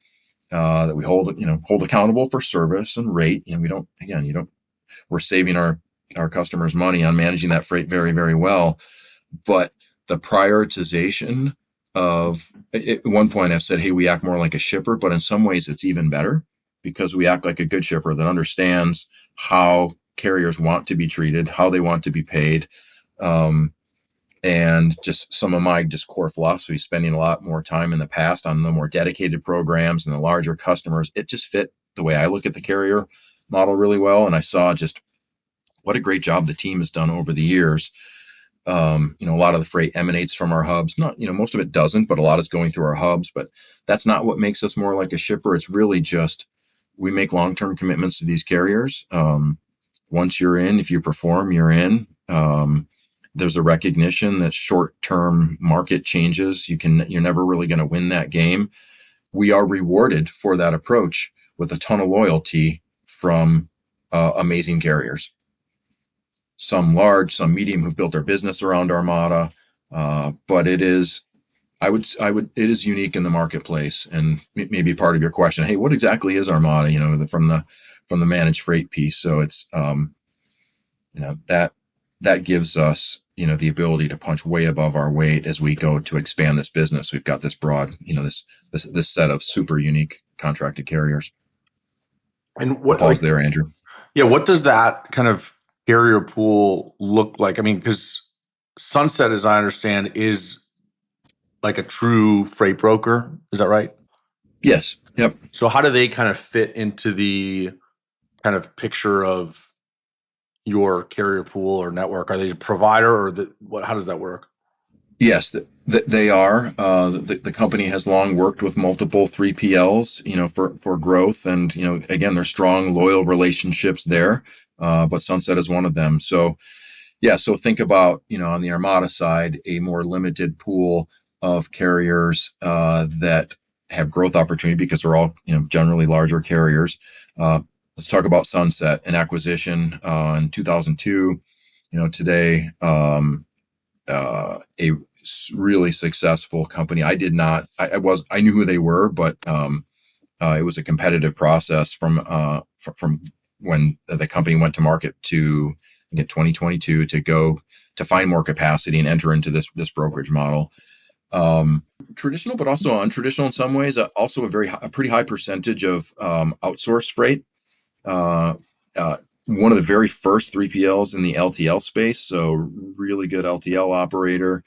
[SPEAKER 2] that we hold accountable for service and rate. We're saving our customers money on managing that freight very, very well. But the prioritization of, at one point I've said, hey, we act more like a shipper, but in some ways it's even better because we act like a good shipper that understands how carriers want to be treated, how they want to be paid. And just some of my core philosophy, spending a lot more time in the past on the more dedicated programs and the larger customers, it just fit the way I look at the carrier model really well. And I saw just what a great job the team has done over the years A lot of the freight emanates from our hubs. Not, most of it doesn't, but a lot is going through our hubs. But that's not what makes us more like a shipper. It's really just we make long-term commitments to these carriers. Once you're in, if you perform, you're in. There's a recognition that short-term market changes. You're never really going to win that game. We are rewarded for that approach with a ton of loyalty from amazing carriers. Some large, some medium, who've built their business around Armada, but it is it is unique in the marketplace, and maybe part of your question, hey, what exactly is Armada? From the managed freight piece. So it's that gives us the ability to punch way above our weight as we go to expand this business. We've got this broad, this set of super unique contracted carriers.
[SPEAKER 3] And
[SPEAKER 2] I'll pause there, Andrew.
[SPEAKER 3] Yeah, what does that kind of carrier pool look like? I mean, because Sunset, as I understand, is like a true freight broker. Is that right?
[SPEAKER 2] Yes. Yep.
[SPEAKER 3] So how do they kind of fit into the kind of picture of your carrier pool or network? Are they a provider, or how does that work?
[SPEAKER 2] Yes, they are. The company has long worked with multiple 3PLs, for growth, and again, there's strong, loyal relationships there. But Sunset is one of them. So yeah, so think about on the Armada side, a more limited pool of carriers that have growth opportunity because they're all generally larger carriers. Let's talk about Sunset, an acquisition in 2002. Today. A really successful company. I did not. I knew who they were, but it was a competitive process from when the company went to market to get 2022 to go to find more capacity and enter into this brokerage model. Traditional, but also untraditional in some ways. Also a pretty high percentage of outsourced freight. One of the very first 3PLs in the LTL space, so really good LTL operator,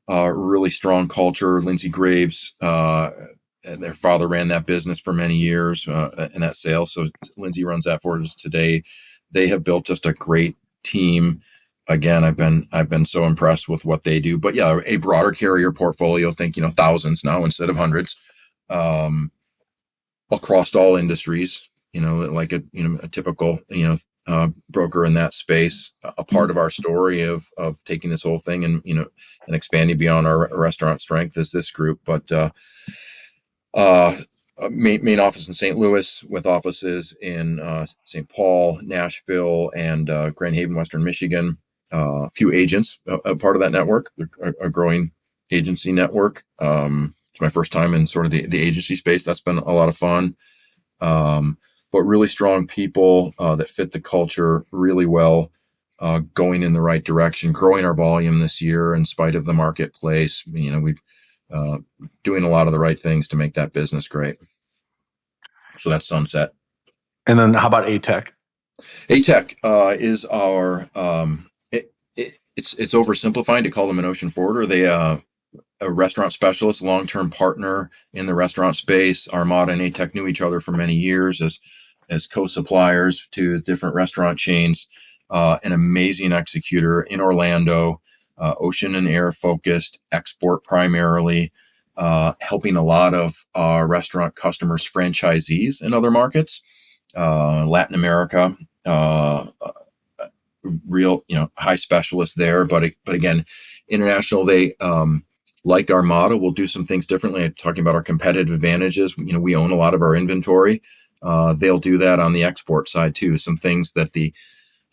[SPEAKER 2] really strong culture. Lindsay Graves, their father ran that business for many years in that sales. So Lindsay runs that for us today. They have built just a great team. Again, I've been so impressed with what they do. But yeah, a broader carrier portfolio. Think thousands now instead of hundreds, across all industries. Like a typical broker in that space. A part of our story of taking this whole thing and and expanding beyond our restaurant strength is this group. But main office in St. Louis, with offices in St. Paul, Nashville, and Grand Haven, Western Michigan. A few agents, a part of that network, a growing agency network. It's my first time in sort of the agency space. That's been a lot of fun. But really strong people that fit the culture really well, going in the right direction, growing our volume this year in spite of the marketplace. We've doing a lot of the right things to make that business great. So that's Sunset.
[SPEAKER 3] And then how about ATEC?
[SPEAKER 2] ATEC is our it's oversimplifying to call them an ocean forwarder. They a restaurant specialist, long-term partner in the restaurant space. Armada and ATEC knew each other for many years as co-suppliers to different restaurant chains. An amazing executor in Orlando, ocean and air focused, export primarily, helping a lot of our restaurant customers, franchisees in other markets, Latin America. Real, high specialist there, but again, international. They like Armada, will do some things differently. Talking about our competitive advantages, we own a lot of our inventory. They'll do that on the export side too. Some things that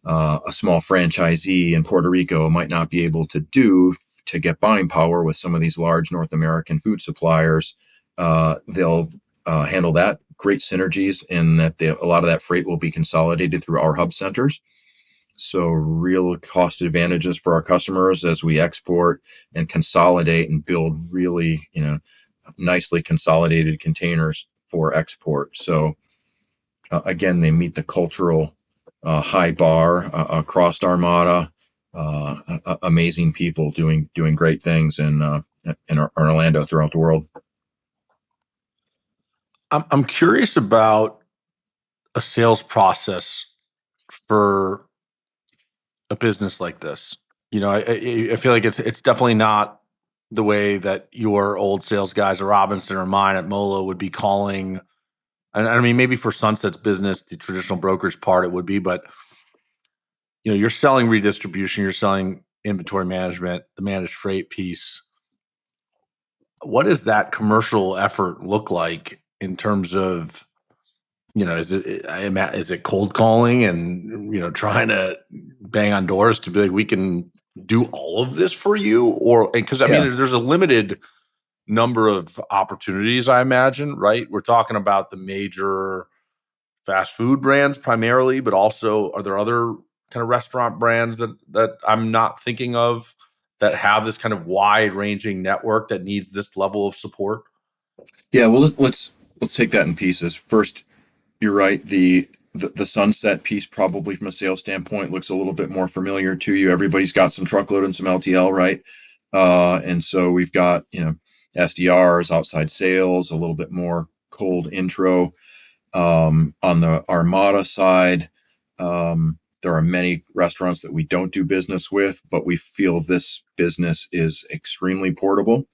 [SPEAKER 2] a small franchisee in Puerto Rico might not be able to do to get buying power with some of these large North American food suppliers. They'll handle that. Great synergies in that a lot of that freight will be consolidated through our hub centers. So real cost advantages for our customers as we export and consolidate and build really, nicely consolidated containers for export. So again, they meet the cultural high bar across Armada. Amazing people doing great things in Orlando, throughout the world.
[SPEAKER 3] I'm curious about a sales process for a business like this. I feel like it's definitely not the way that your old sales guys at Robinson or mine at Molo would be calling. And I mean, maybe for Sunset's business, the traditional brokerage part, it would be, but you're selling redistribution, you're selling inventory management, the managed freight piece. What does that commercial effort look like in terms of, is it cold calling and, trying to bang on doors to be like, we can do all of this for you? Or, because I
[SPEAKER 2] Yeah.
[SPEAKER 3] mean, there's a limited number of opportunities, I imagine, right? We're talking about the major fast food brands primarily, but also are there other kind of restaurant brands that I'm not thinking of that have this kind of wide ranging network that needs this level of support?
[SPEAKER 2] Yeah. Well, let's take that in pieces. First, you're right. The Sunset piece, probably from a sales standpoint, looks a little bit more familiar to you. Everybody's got some truckload and some LTL, right? And so we've got SDRs, outside sales, a little bit more cold intro. On the Armada side, there are many restaurants that we don't do business with, but we feel this business is extremely portable.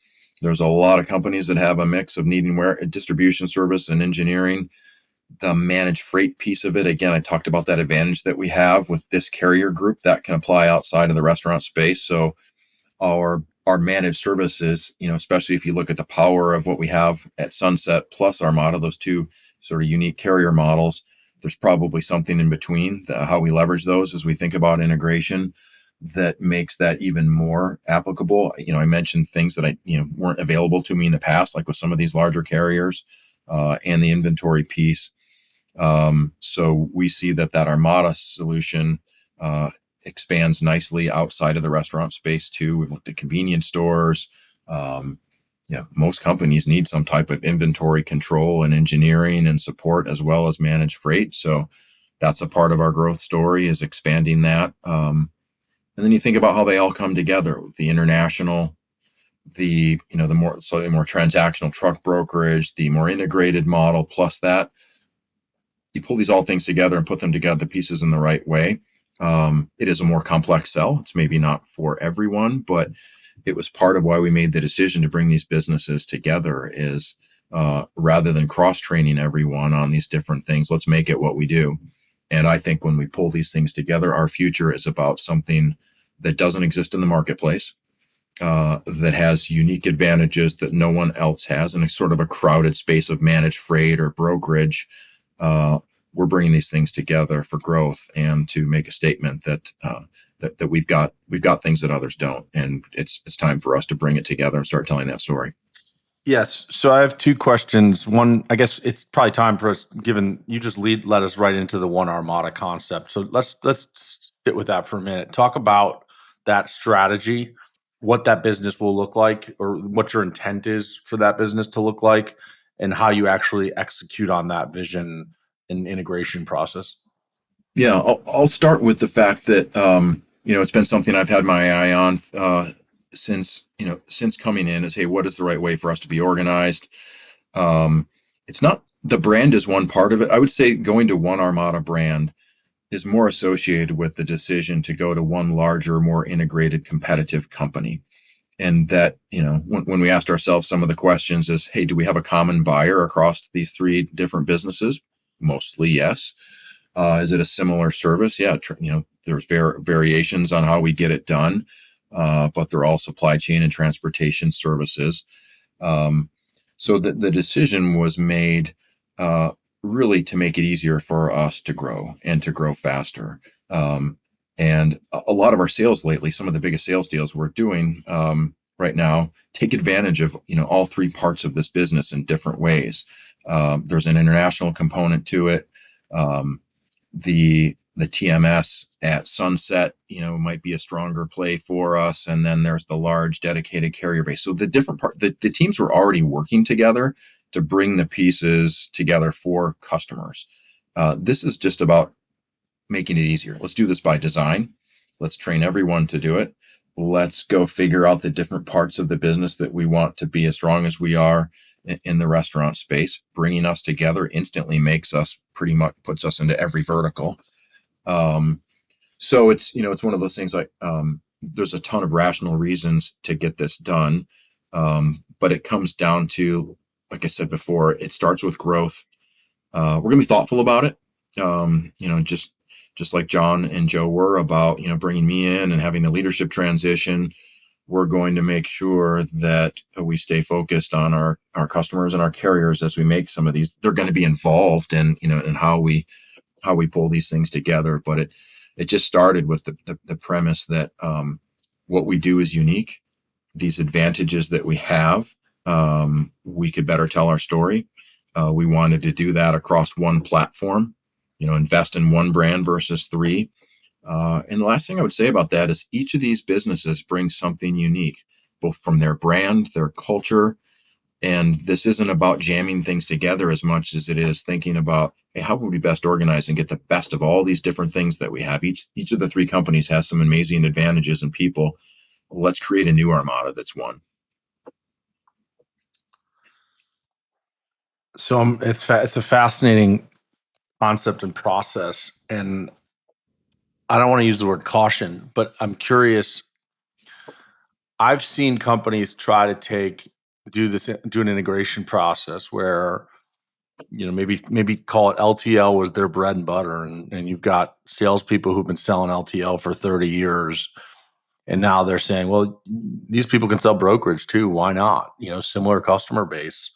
[SPEAKER 2] There's a lot of companies that have a mix of needing distribution service and engineering. The managed freight piece of it, again, I talked about that advantage that we have with this carrier group that can apply outside of the restaurant space. So our managed services, especially if you look at the power of what we have at Sunset plus Armada, those two sort of unique carrier models, there's probably something in between how we leverage those as we think about integration that makes that even more applicable. I mentioned things that weren't available to me in the past, like with some of these larger carriers, and the inventory piece. So we see that Armada solution expands nicely outside of the restaurant space too. We've looked at convenience stores. Um, most companies need some type of inventory control and engineering and support as well as managed freight. So that's a part of our growth story, is expanding that. And then you think about how they all come together: the international, the more slightly more transactional truck brokerage, the more integrated model, plus that you pull these all things together and put them together, the pieces in the right way. It is a more complex sell. It's maybe not for everyone, but it was part of why we made the decision to bring these businesses together, is rather than cross training everyone on these different things, let's make it what we do. And I think when we pull these things together, our future is about something that doesn't exist in the marketplace, that has unique advantages that no one else has in a sort of a crowded space of managed freight or brokerage. Uh, we're bringing these things together for growth and to make a statement that we've got things that others don't, and it's time for us to bring it together and start telling that story.
[SPEAKER 3] Yes. So I have two questions. One, I guess it's probably time for us, given you just led us right into the one Armada concept. So let's sit with that for a minute. Talk about that strategy, what that business will look like, or what your intent is for that business to look like, and how you actually execute on that vision and integration process.
[SPEAKER 2] Yeah, I'll start with the fact that it's been something I've had my eye on since coming in. Is, hey, what is the right way for us to be organized? It's not, the brand is one part of it. I would say going to one Armada brand is more associated with the decision to go to one larger, more integrated, competitive company. And that, when we asked ourselves some of the questions is, hey, do we have a common buyer across these three different businesses? Mostly yes. Is it a similar service? Yeah, there's variations on how we get it done, but they're all supply chain and transportation services. Um, so the decision was made really to make it easier for us to grow and to grow faster. And a lot of our sales lately, some of the biggest sales deals we're doing right now, take advantage of all three parts of this business in different ways. There's an international component to it. The TMS at Sunset, might be a stronger play for us. And then there's the large dedicated carrier base. So the different the teams were already working together to bring the pieces together for customers. This is just about making it easier. Let's do this by design. Let's train everyone to do it. Let's go figure out the different parts of the business that we want to be as strong as we are in the restaurant space. Bringing us together instantly makes us, pretty much puts us into every vertical. So it's one of those things like there's a ton of rational reasons to get this done. But it comes down to, like I said before, it starts with growth. We're going to be thoughtful about it. Just like John and Joe were about, bringing me in and having a leadership transition. We're going to make sure that we stay focused on our customers and our carriers as we make some of these. They're going to be involved in, in how we pull these things together. But it just started with the premise that what we do is unique. These advantages that we have, we could better tell our story. We wanted to do that across one platform, invest in one brand versus three. And the last thing I would say about that is each of these businesses brings something unique, both from their brand, their culture. And this isn't about jamming things together as much as it is thinking about, hey, how would we best organize and get the best of all these different things that we have? Each of the three companies has some amazing advantages and people. Let's create a new Armada that's one.
[SPEAKER 3] So it's a fascinating concept and process, and I don't want to use the word caution, but I'm curious. I've seen companies try to do an integration process where, maybe call it LTL was their bread and butter, and you've got salespeople who've been selling LTL for 30 years, and now they're saying, well, these people can sell brokerage too. Why not? Similar customer base.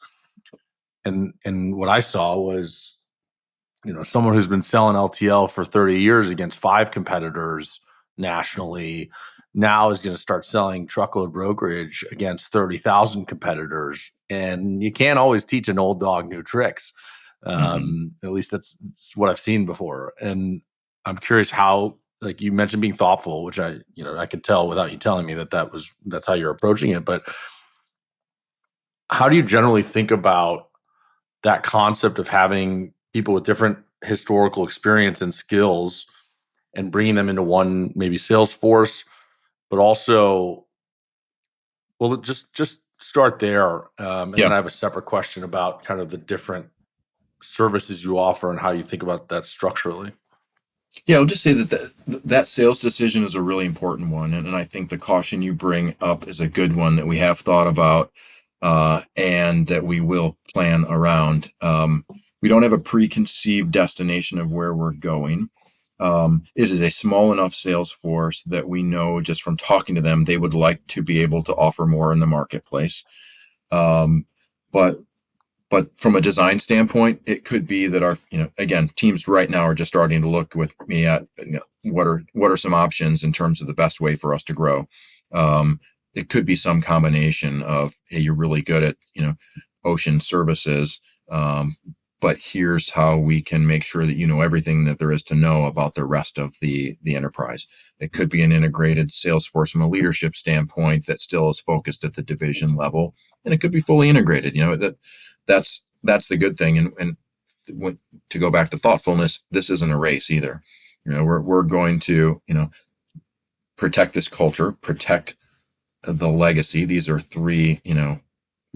[SPEAKER 3] And what I saw was, someone who's been selling LTL for 30 years against 5 competitors nationally now is going to start selling truckload brokerage against 30,000 competitors. And you can't always teach an old dog new tricks. At least that's what I've seen before. And I'm curious how, like you mentioned, being thoughtful, which I could tell without you telling me that's how you're approaching it. But how do you generally think about that concept of having people with different historical experience and skills and bringing them into one, maybe Salesforce, but also, well, just start there. And then I have a separate question about kind of the different services you offer and how you think about that structurally.
[SPEAKER 2] Yeah, I'll just say that sales decision is a really important one, and I think the caution you bring up is a good one that we have thought about, and that we will plan around. We don't have a preconceived destination of where we're going. It is a small enough sales force that we know just from talking to them, they would like to be able to offer more in the marketplace. But from a design standpoint, it could be that our, again, teams right now are just starting to look with me at, what are some options in terms of the best way for us to grow. It could be some combination of, hey, you're really good at, ocean services, but here's how we can make sure that you know everything that there is to know about the rest of the enterprise. It could be an integrated sales force from a leadership standpoint that still is focused at the division level, and it could be fully integrated. That's the good thing. And to go back to thoughtfulness, this isn't a race either. We're going to, protect this culture, protect the legacy. These are three,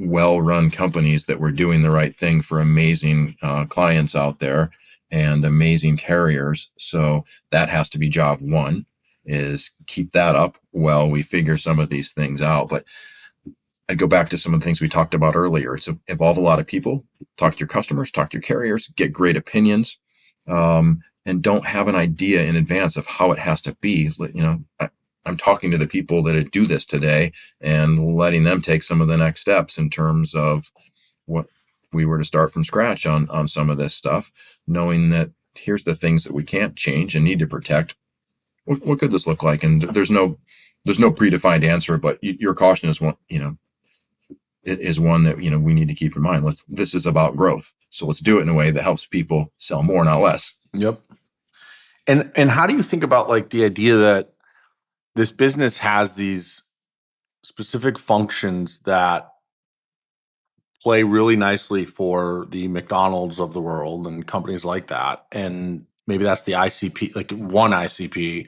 [SPEAKER 2] well-run companies that were doing the right thing for amazing clients out there and amazing carriers. So that has to be job one, is keep that up while we figure some of these things out. But I'd go back to some of the things we talked about earlier. It's involve a lot of people, talk to your customers, talk to your carriers, get great opinions, and don't have an idea in advance of how it has to be. I'm talking to the people that do this today and letting them take some of the next steps in terms of what if we were to start from scratch on some of this stuff, knowing that here's the things that we can't change and need to protect. What could this look like? And there's no predefined answer, but your caution is one, it is one that, we need to keep in mind. This is about growth. So let's do it in a way that helps people sell more, not less.
[SPEAKER 3] Yep. And how do you think about like the idea that this business has these specific functions that play really nicely for the McDonald's of the world and companies like that? And maybe that's the ICP, like one ICP.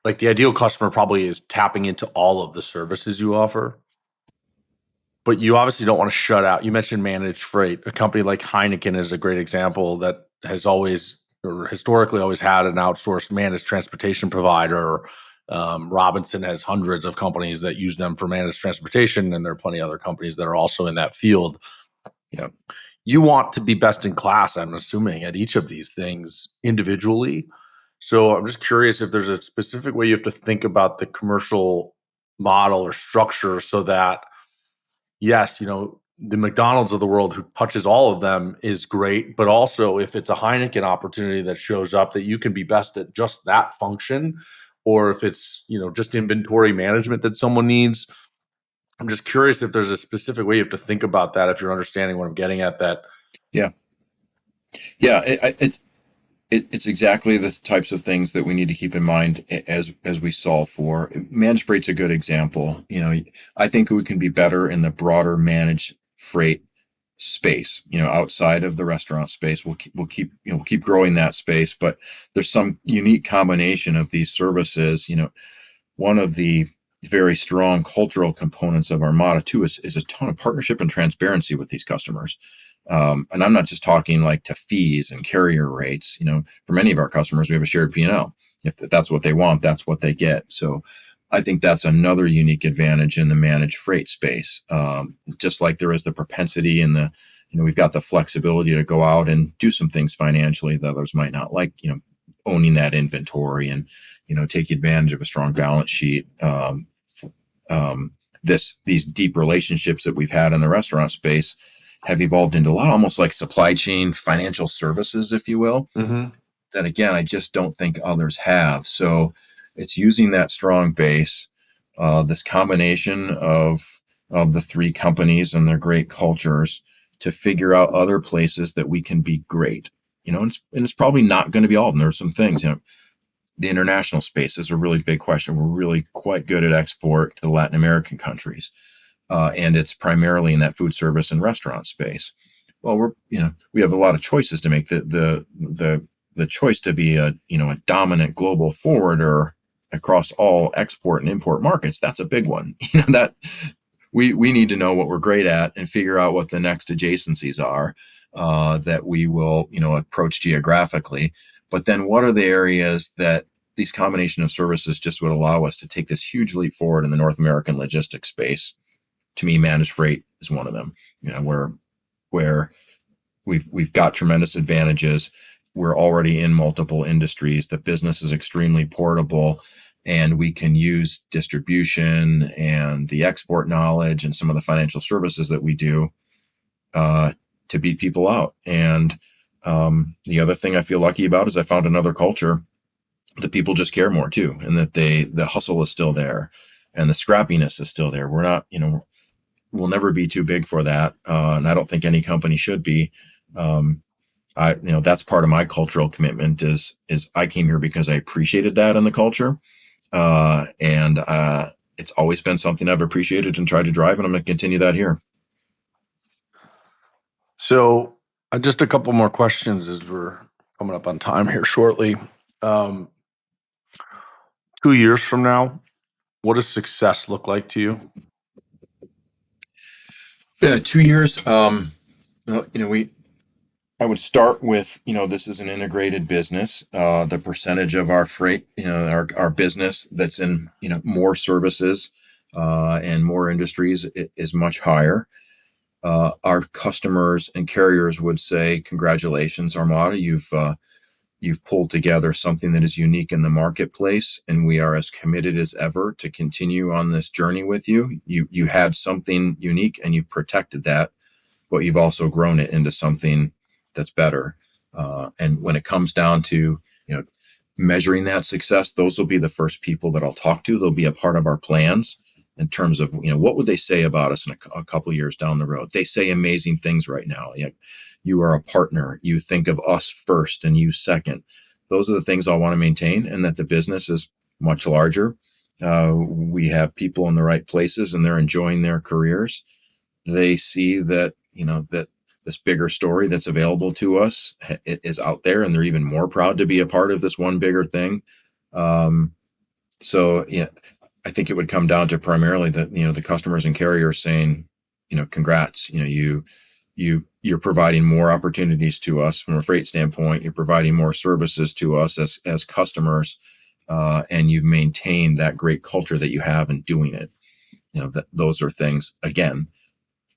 [SPEAKER 3] Like the ideal customer probably is tapping into all of the services you offer, but you obviously don't want to shut out. You mentioned managed freight. A company like Heineken is a great example that has always or historically always had an outsourced managed transportation provider. Robinson has hundreds of companies that use them for managed transportation, and there are plenty of other companies that are also in that field.
[SPEAKER 2] Yeah.
[SPEAKER 3] You want to be best in class, I'm assuming, at each of these things individually. So I'm just curious if there's a specific way you have to think about the commercial model or structure so that, yes, the McDonald's of the world who touches all of them is great, but also if it's a Heineken opportunity that shows up, that you can be best at just that function, or if it's, just inventory management that someone needs. I'm just curious if there's a specific way you have to think about that, if you're understanding what I'm getting at. That
[SPEAKER 2] Yeah. Yeah. It's exactly the types of things that we need to keep in mind as we solve for. Managed freight's a good example. I think we can be better in the broader managed freight space. Outside of the restaurant space, we'll keep growing that space. But there's some unique combination of these services. One of the very strong cultural components of Armada too is a ton of partnership and transparency with these customers. And I'm not just talking like to fees and carrier rates. For many of our customers, we have a shared P&L. If that's what they want, that's what they get. So I think that's another unique advantage in the managed freight space. Just like there is the propensity and we've got the flexibility to go out and do some things financially that others might not like, owning that inventory and, take advantage of a strong balance sheet. These deep relationships that we've had in the restaurant space have evolved into a lot almost like supply chain financial services, if you will, that again, I just don't think others have. So it's using that strong base, this combination of the three companies and their great cultures to figure out other places that we can be great. And it's probably not going to be all of them. There are some things, the international space is a really big question. We're really quite good at export to the Latin American countries. And it's primarily in that food service and restaurant space. Well, we have a lot of choices to make. The choice to be a dominant global forwarder across all export and import markets, that's a big one. That we need to know what we're great at and figure out what the next adjacencies are that we will approach geographically. But then what are the areas that these combination of services just would allow us to take this huge leap forward in the North American logistics space? To me, managed freight is one of them. Where we've got tremendous advantages. We're already in multiple industries. The business is extremely portable, and we can use distribution and the export knowledge and some of the financial services that we do to beat people out. And the other thing I feel lucky about is I found another culture that people just care more too, and that the hustle is still there, and the scrappiness is still there. We're not, we'll never be too big for that, and I don't think any company should be. That's part of my cultural commitment is I came here because I appreciated that in the culture, and it's always been something I've appreciated and tried to drive, and I'm going to continue that here.
[SPEAKER 3] So, just a couple more questions as we're coming up on time here shortly. 2 years from now, what does success look like to you?
[SPEAKER 2] Yeah, 2 years. I would start with, this is an integrated business. The percentage of our freight, our business that's in, more services and more industries is much higher. Our customers and carriers would say, "Congratulations, Armada! You've pulled together something that is unique in the marketplace, and we are as committed as ever to continue on this journey with you. You had something unique, and you've protected that, but you've also grown it into something that's better." And when it comes down to measuring that success, those will be the first people that I'll talk to. They'll be a part of our plans in terms of what would they say about us in a couple of years down the road. They say amazing things right now. You are a partner. You think of us first and you second. Those are the things I want to maintain, and that the business is much larger. We have people in the right places and they're enjoying their careers. They see that, that this bigger story that's available to us is out there, and they're even more proud to be a part of this one bigger thing. So, I think it would come down to primarily the customers and carriers saying, congrats, you're providing more opportunities to us from a freight standpoint. You're providing more services to us as customers, and you've maintained that great culture that you have in doing it. Those are things. Again,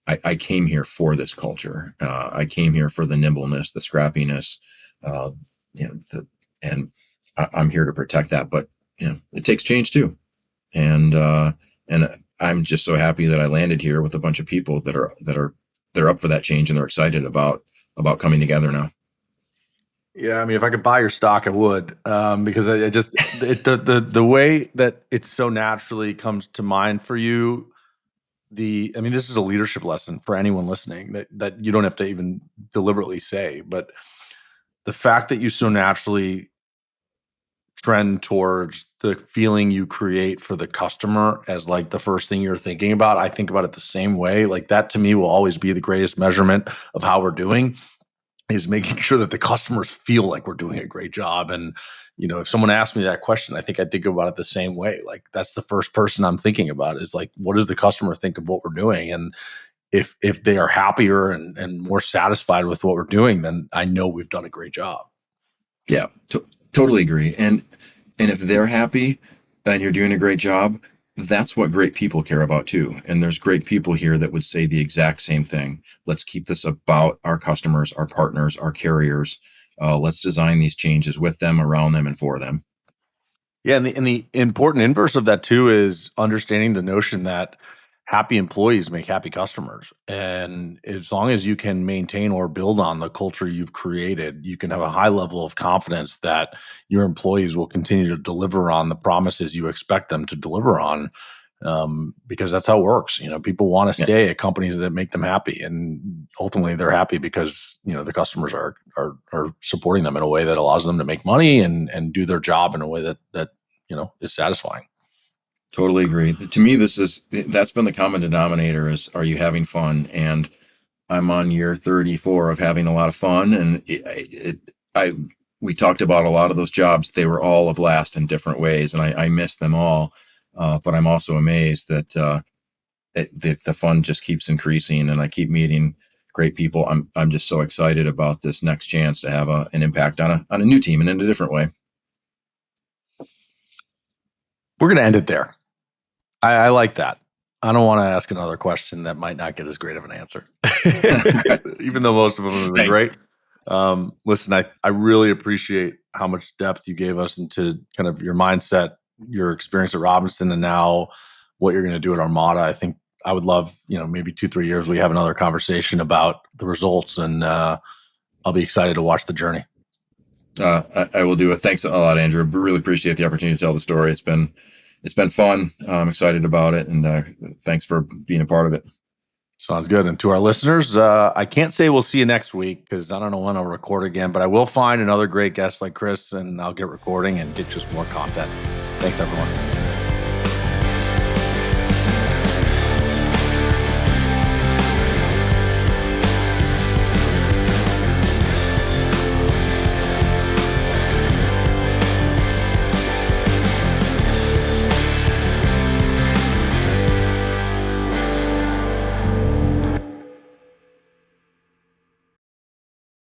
[SPEAKER 2] I came here for this culture. I came here for the nimbleness, the scrappiness, and I'm here to protect that. But it takes change too, and I'm just so happy that I landed here with a bunch of people that are up for that change, and they're excited about coming together now.
[SPEAKER 3] Yeah, I mean, if I could buy your stock, I would, because I just the way that it so naturally comes to mind for you. I mean, this is a leadership lesson for anyone listening that you don't have to even deliberately say, but the fact that you so naturally trend towards the feeling you create for the customer as like the first thing you're thinking about. I think about it the same way. Like that to me will always be the greatest measurement of how we're doing, is making sure that the customers feel like we're doing a great job. And, if someone asked me that question, I think I think about it the same way. Like that's the first person I'm thinking about, is like, what does the customer think of what we're doing? And if they are happier and more satisfied with what we're doing, then I know we've done a great job.
[SPEAKER 2] Yeah, totally agree. And if they're happy and you're doing a great job, that's what great people care about too. And there's great people here that would say the exact same thing. Let's keep this about our customers, our partners, our carriers. Let's design these changes with them, around them, and for them.
[SPEAKER 3] Yeah, and the important inverse of that too is understanding the notion that happy employees make happy customers. And as long as you can maintain or build on the culture you've created, you can have a high level of confidence that your employees will continue to deliver on the promises you expect them to deliver on. Because that's how it works. People want to
[SPEAKER 2] Yeah,
[SPEAKER 3] stay at companies that make them happy, and ultimately they're happy because the customers are supporting them in a way that allows them to make money and do their job in a way that is satisfying.
[SPEAKER 2] totally agree. To me, that's been the common denominator is, are you having fun? And I'm on year 34 of having a lot of fun. And we talked about a lot of those jobs. They were all a blast in different ways, and I miss them all. But I'm also amazed that the fun just keeps increasing, and I keep meeting great people. I'm just so excited about this next chance to have an impact on a new team and in a different way.
[SPEAKER 3] We're going to end it there. I like that. I don't want to ask another question that might not get as great of an answer, even though most of them have been great. Listen, I really appreciate how much depth you gave us into kind of your mindset, your experience at Robinson, and now what you're going to do at Armada. I think I would love, maybe 2-3 years, we have another conversation about the results, and I'll be excited to watch the journey.
[SPEAKER 2] I will do it. Thanks a lot, Andrew. Really appreciate the opportunity to tell the story. It's been fun. I'm excited about it, and thanks for being a part of it.
[SPEAKER 3] Sounds good. And to our listeners, I can't say we'll see you next week because I don't know when I'll record again, but I will find another great guest like Chris, and I'll get recording and get just more content. Thanks, everyone.